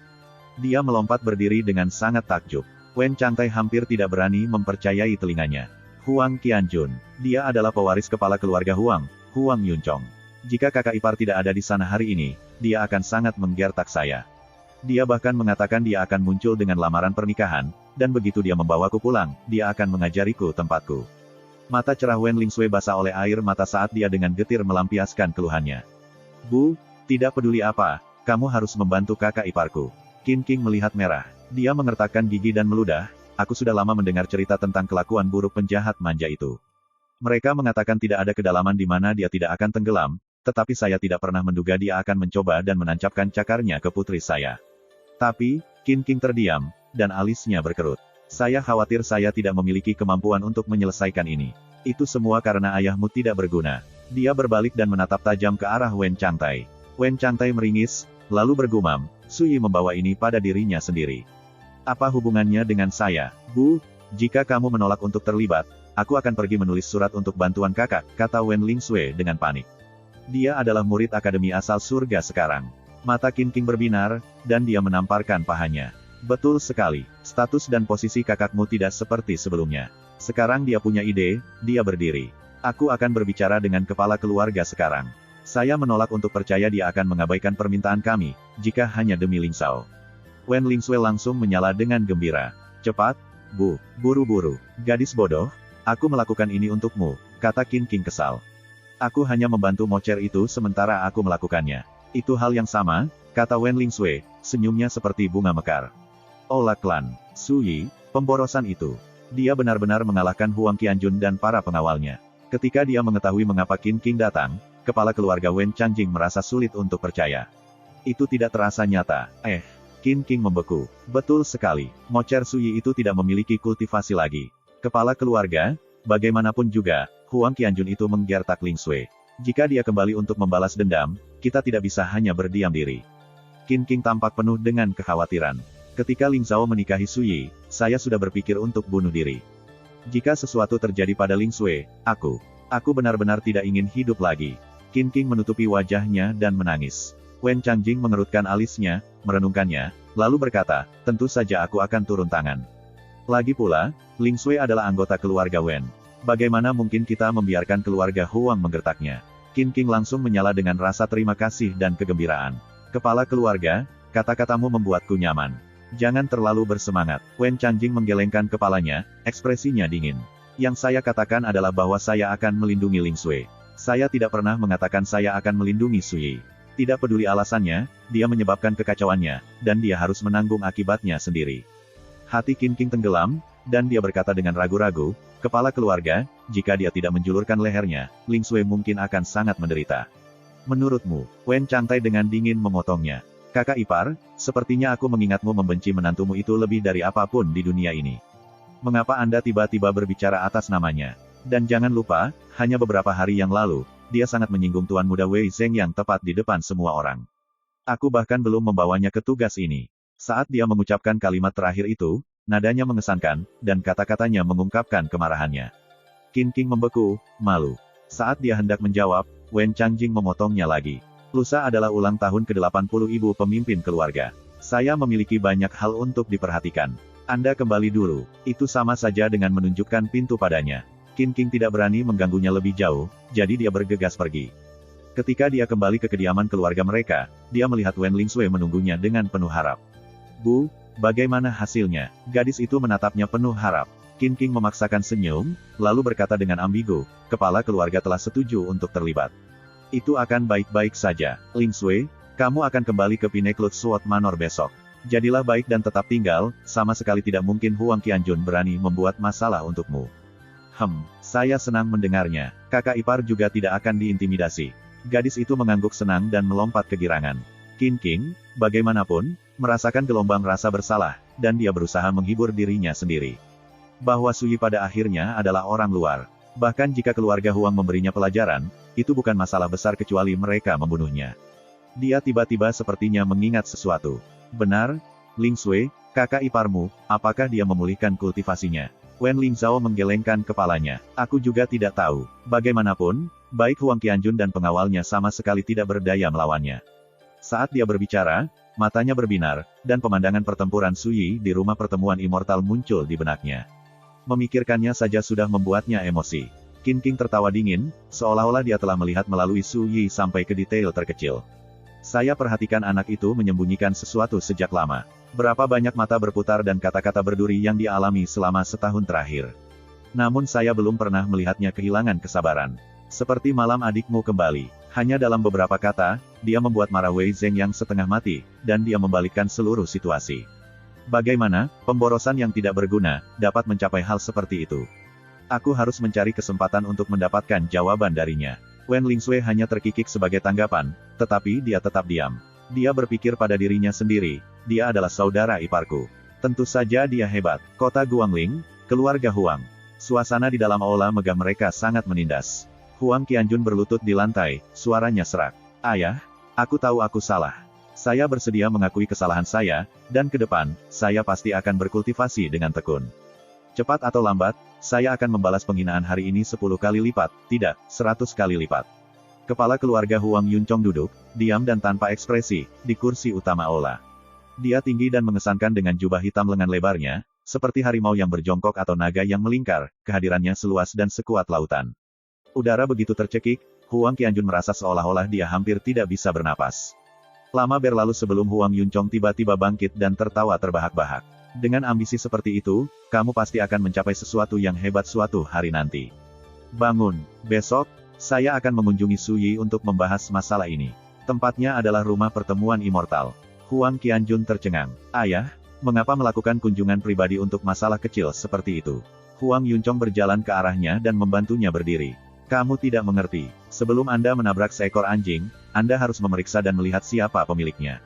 Dia melompat berdiri dengan sangat takjub. Wen Changtai hampir tidak berani mempercayai telinganya. Huang Qianjun. Dia adalah pewaris kepala keluarga Huang, Huang Yunchong. Jika kakak ipar tidak ada di sana hari ini, dia akan sangat menggertak saya. Dia bahkan mengatakan dia akan muncul dengan lamaran pernikahan, dan begitu dia membawaku pulang, dia akan mengajariku tempatku. Mata cerah Wen Lingsui basah oleh air mata saat dia dengan getir melampiaskan keluhannya. Bu, tidak peduli apa, kamu harus membantu kakak iparku. Qin King melihat merah. Dia mengertakkan gigi dan meludah, aku sudah lama mendengar cerita tentang kelakuan buruk penjahat manja itu. Mereka mengatakan tidak ada kedalaman di mana dia tidak akan tenggelam, tetapi saya tidak pernah menduga dia akan mencoba dan menancapkan cakarnya ke putri saya. Tapi, Qin King terdiam, dan alisnya berkerut. Saya khawatir saya tidak memiliki kemampuan untuk menyelesaikan ini. Itu semua karena ayahmu tidak berguna. Dia berbalik dan menatap tajam ke arah Wen Changtai. Wen Changtai meringis, lalu bergumam, Suyi membawa ini pada dirinya sendiri. Apa hubungannya dengan saya? Bu, jika kamu menolak untuk terlibat, aku akan pergi menulis surat untuk bantuan kakak, kata Wen Lingsui dengan panik. Dia adalah murid akademi asal surga sekarang. Mata Qin King berbinar, dan dia menamparkan pahanya. Betul sekali, status dan posisi kakakmu tidak seperti sebelumnya. Sekarang dia punya ide, dia berdiri. Aku akan berbicara dengan kepala keluarga sekarang. Saya menolak untuk percaya dia akan mengabaikan permintaan kami, jika hanya demi Ling Zhao. Wen Lingsui langsung menyala dengan gembira. Cepat, Bu, buru-buru, gadis bodoh, aku melakukan ini untukmu, kata Qin King kesal. Aku hanya membantu mocer itu sementara aku melakukannya. Itu hal yang sama, kata Wen Lingsui, senyumnya seperti bunga mekar. Ola klan, Suyi, pemborosan itu. Dia benar-benar mengalahkan Huang Qianjun dan para pengawalnya. Ketika dia mengetahui mengapa Qin King datang, kepala keluarga Wen Changjing merasa sulit untuk percaya. Itu tidak terasa nyata. Qin King membeku. Betul sekali, mocer Suyi itu tidak memiliki kultivasi lagi. Kepala keluarga, bagaimanapun juga, Huang Qianjun itu menggertak Lingsui. Jika dia kembali untuk membalas dendam, kita tidak bisa hanya berdiam diri. Qin King tampak penuh dengan kekhawatiran. Ketika Ling Zhao menikahi Suyi, saya sudah berpikir untuk bunuh diri. Jika sesuatu terjadi pada Lingsui, aku benar-benar tidak ingin hidup lagi. Qin King menutupi wajahnya dan menangis. Wen Changjing mengerutkan alisnya, merenungkannya, lalu berkata, tentu saja aku akan turun tangan. Lagi pula, Lingsui adalah anggota keluarga Wen. Bagaimana mungkin kita membiarkan keluarga Huang menggertaknya? Qin King langsung menyala dengan rasa terima kasih dan kegembiraan. Kepala keluarga, kata-katamu membuatku nyaman. Jangan terlalu bersemangat. Wen Changjing menggelengkan kepalanya, ekspresinya dingin. Yang saya katakan adalah bahwa saya akan melindungi Lingsui. Saya tidak pernah mengatakan saya akan melindungi Suyi. Tidak peduli alasannya, dia menyebabkan kekacauannya, dan dia harus menanggung akibatnya sendiri. Hati Qin King tenggelam, dan dia berkata dengan ragu-ragu, kepala keluarga, jika dia tidak menjulurkan lehernya, Lingsui mungkin akan sangat menderita. Menurutmu, Wen Changtai dengan dingin memotongnya. Kakak ipar, sepertinya aku mengingatmu membenci menantumu itu lebih dari apapun di dunia ini. Mengapa Anda tiba-tiba berbicara atas namanya? Dan jangan lupa, hanya beberapa hari yang lalu, dia sangat menyinggung Tuan Muda Wei Zheng yang tepat di depan semua orang. Aku bahkan belum membawanya ke tugas ini. Saat dia mengucapkan kalimat terakhir itu, nadanya mengesankan, dan kata-katanya mengungkapkan kemarahannya. Qin King membeku, malu. Saat dia hendak menjawab, Wen Changjing memotongnya lagi. Lusa adalah ulang tahun ke-80 ibu pemimpin keluarga. Saya memiliki banyak hal untuk diperhatikan. Anda kembali dulu. Itu sama saja dengan menunjukkan pintu padanya. Qin King tidak berani mengganggunya lebih jauh, jadi dia bergegas pergi. Ketika dia kembali ke kediaman keluarga mereka, dia melihat Wen Lingsui menunggunya dengan penuh harap. Bu, bagaimana hasilnya? Gadis itu menatapnya penuh harap. Qin King memaksakan senyum, lalu berkata dengan ambigu, kepala keluarga telah setuju untuk terlibat. Itu akan baik-baik saja. Lingsui, kamu akan kembali ke Pinnacle Sword Manor besok. Jadilah baik dan tetap tinggal, sama sekali tidak mungkin Huang Qianjun berani membuat masalah untukmu. Saya senang mendengarnya. Kakak ipar juga tidak akan diintimidasi. Gadis itu mengangguk senang dan melompat kegirangan. Qin King, bagaimanapun, merasakan gelombang rasa bersalah, dan dia berusaha menghibur dirinya sendiri. Bahwa Suyi pada akhirnya adalah orang luar. Bahkan jika keluarga Huang memberinya pelajaran, itu bukan masalah besar kecuali mereka membunuhnya. Dia tiba-tiba sepertinya mengingat sesuatu. Benar, Lingsui, kakak iparmu, apakah dia memulihkan kultivasinya? Wen Lingzhao menggelengkan kepalanya. Aku juga tidak tahu. Bagaimanapun, baik Huang Qianjun dan pengawalnya sama sekali tidak berdaya melawannya. Saat dia berbicara, matanya berbinar, dan pemandangan pertempuran Suyi di rumah pertemuan immortal muncul di benaknya. Memikirkannya saja sudah membuatnya emosi. Qin King tertawa dingin, seolah-olah dia telah melihat melalui Suyi sampai ke detail terkecil. Saya perhatikan anak itu menyembunyikan sesuatu sejak lama. Berapa banyak mata berputar dan kata-kata berduri yang dia alami selama setahun terakhir. Namun saya belum pernah melihatnya kehilangan kesabaran. Seperti malam adikmu kembali. Hanya dalam beberapa kata, dia membuat marah Wei Zeng yang setengah mati, dan dia membalikkan seluruh situasi. Bagaimana, pemborosan yang tidak berguna, dapat mencapai hal seperti itu? Aku harus mencari kesempatan untuk mendapatkan jawaban darinya. Wen Lingsui hanya terkikik sebagai tanggapan, tetapi dia tetap diam. Dia berpikir pada dirinya sendiri, dia adalah saudara iparku. Tentu saja dia hebat. Kota Guangling, keluarga Huang. Suasana di dalam aula megah mereka sangat menindas. Huang Qianjun berlutut di lantai, suaranya serak. Ayah, aku tahu aku salah. Saya bersedia mengakui kesalahan saya, dan ke depan, saya pasti akan berkultivasi dengan tekun. Cepat atau lambat, saya akan membalas penghinaan hari ini 10 kali lipat, tidak, 100 kali lipat. Kepala keluarga Huang Yunchong duduk, diam dan tanpa ekspresi, di kursi utama aula. Dia tinggi dan mengesankan dengan jubah hitam lengan lebarnya, seperti harimau yang berjongkok atau naga yang melingkar, kehadirannya seluas dan sekuat lautan. Udara begitu tercekik, Huang Qianjun merasa seolah-olah dia hampir tidak bisa bernapas. Lama berlalu sebelum Huang Yunchong tiba-tiba bangkit dan tertawa terbahak-bahak. Dengan ambisi seperti itu, kamu pasti akan mencapai sesuatu yang hebat suatu hari nanti. Bangun, besok, saya akan mengunjungi Su Yi untuk membahas masalah ini. Tempatnya adalah rumah pertemuan immortal. Huang Qianjun tercengang. Ayah, mengapa melakukan kunjungan pribadi untuk masalah kecil seperti itu? Huang Yunchong berjalan ke arahnya dan membantunya berdiri. Kamu tidak mengerti. Sebelum Anda menabrak seekor anjing, Anda harus memeriksa dan melihat siapa pemiliknya.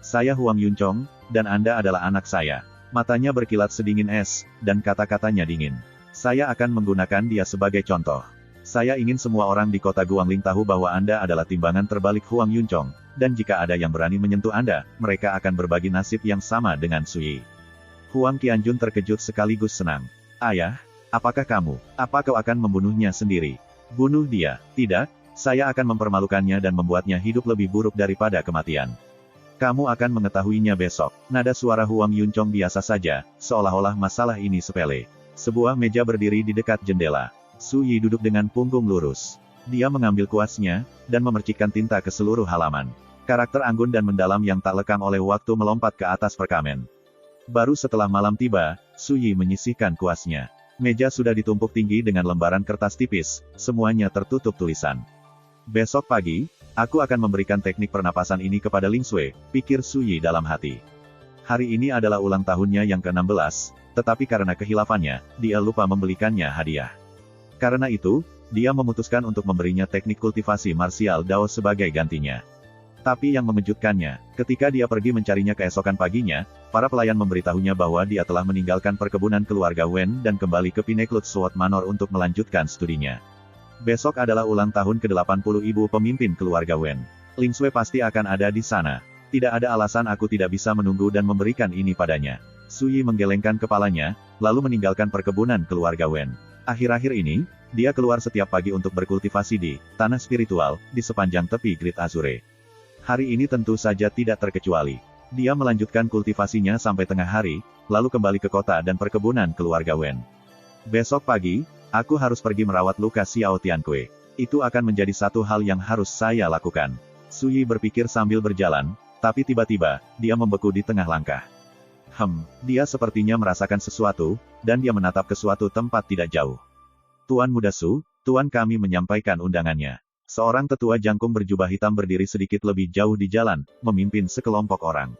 Saya Huang Yunchong, dan Anda adalah anak saya. Matanya berkilat sedingin es, dan kata-katanya dingin. Saya akan menggunakan dia sebagai contoh. Saya ingin semua orang di kota Guangling tahu bahwa Anda adalah timbangan terbalik Huang Yunchong, dan jika ada yang berani menyentuh Anda, mereka akan berbagi nasib yang sama dengan Su Yi. Huang Qianjun terkejut sekaligus senang. Ayah, apakah kau akan membunuhnya sendiri? Bunuh dia, tidak, saya akan mempermalukannya dan membuatnya hidup lebih buruk daripada kematian. Kamu akan mengetahuinya besok. Nada suara Huang Yunchong biasa saja, seolah-olah masalah ini sepele. Sebuah meja berdiri di dekat jendela. Su Yi duduk dengan punggung lurus. Dia mengambil kuasnya, dan memercikkan tinta ke seluruh halaman. Karakter anggun dan mendalam yang tak lekang oleh waktu melompat ke atas perkamen. Baru setelah malam tiba, Su Yi menyisihkan kuasnya. Meja sudah ditumpuk tinggi dengan lembaran kertas tipis, semuanya tertutup tulisan. Besok pagi, aku akan memberikan teknik pernapasan ini kepada Lingsui, pikir Su Yi dalam hati. Hari ini adalah ulang tahunnya yang ke-16, tetapi karena kehilafannya, dia lupa membelikannya hadiah. Karena itu, dia memutuskan untuk memberinya teknik kultivasi marsial Dao sebagai gantinya. Tapi yang mengejutkannya, ketika dia pergi mencarinya keesokan paginya, para pelayan memberitahunya bahwa dia telah meninggalkan perkebunan keluarga Wen dan kembali ke Pinnacle Sword Manor untuk melanjutkan studinya. Besok adalah ulang tahun ke-80 ibu pemimpin keluarga Wen. Lingsui pasti akan ada di sana. Tidak ada alasan aku tidak bisa menunggu dan memberikan ini padanya. Su Yi menggelengkan kepalanya, lalu meninggalkan perkebunan keluarga Wen. Akhir-akhir ini, dia keluar setiap pagi untuk berkultivasi di tanah spiritual, di sepanjang tepi Great Azure. Hari ini tentu saja tidak terkecuali. Dia melanjutkan kultivasinya sampai tengah hari, lalu kembali ke kota dan perkebunan keluarga Wen. Besok pagi, aku harus pergi merawat luka Xiao Tiankui. Itu akan menjadi satu hal yang harus saya lakukan. Su Yi berpikir sambil berjalan, tapi tiba-tiba, dia membeku di tengah langkah. Dia sepertinya merasakan sesuatu, dan dia menatap ke suatu tempat tidak jauh. Tuan Muda Su, Tuan kami menyampaikan undangannya. Seorang tetua jangkung berjubah hitam berdiri sedikit lebih jauh di jalan, memimpin sekelompok orang.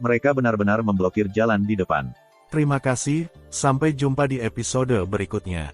Mereka benar-benar memblokir jalan di depan. Terima kasih, sampai jumpa di episode berikutnya.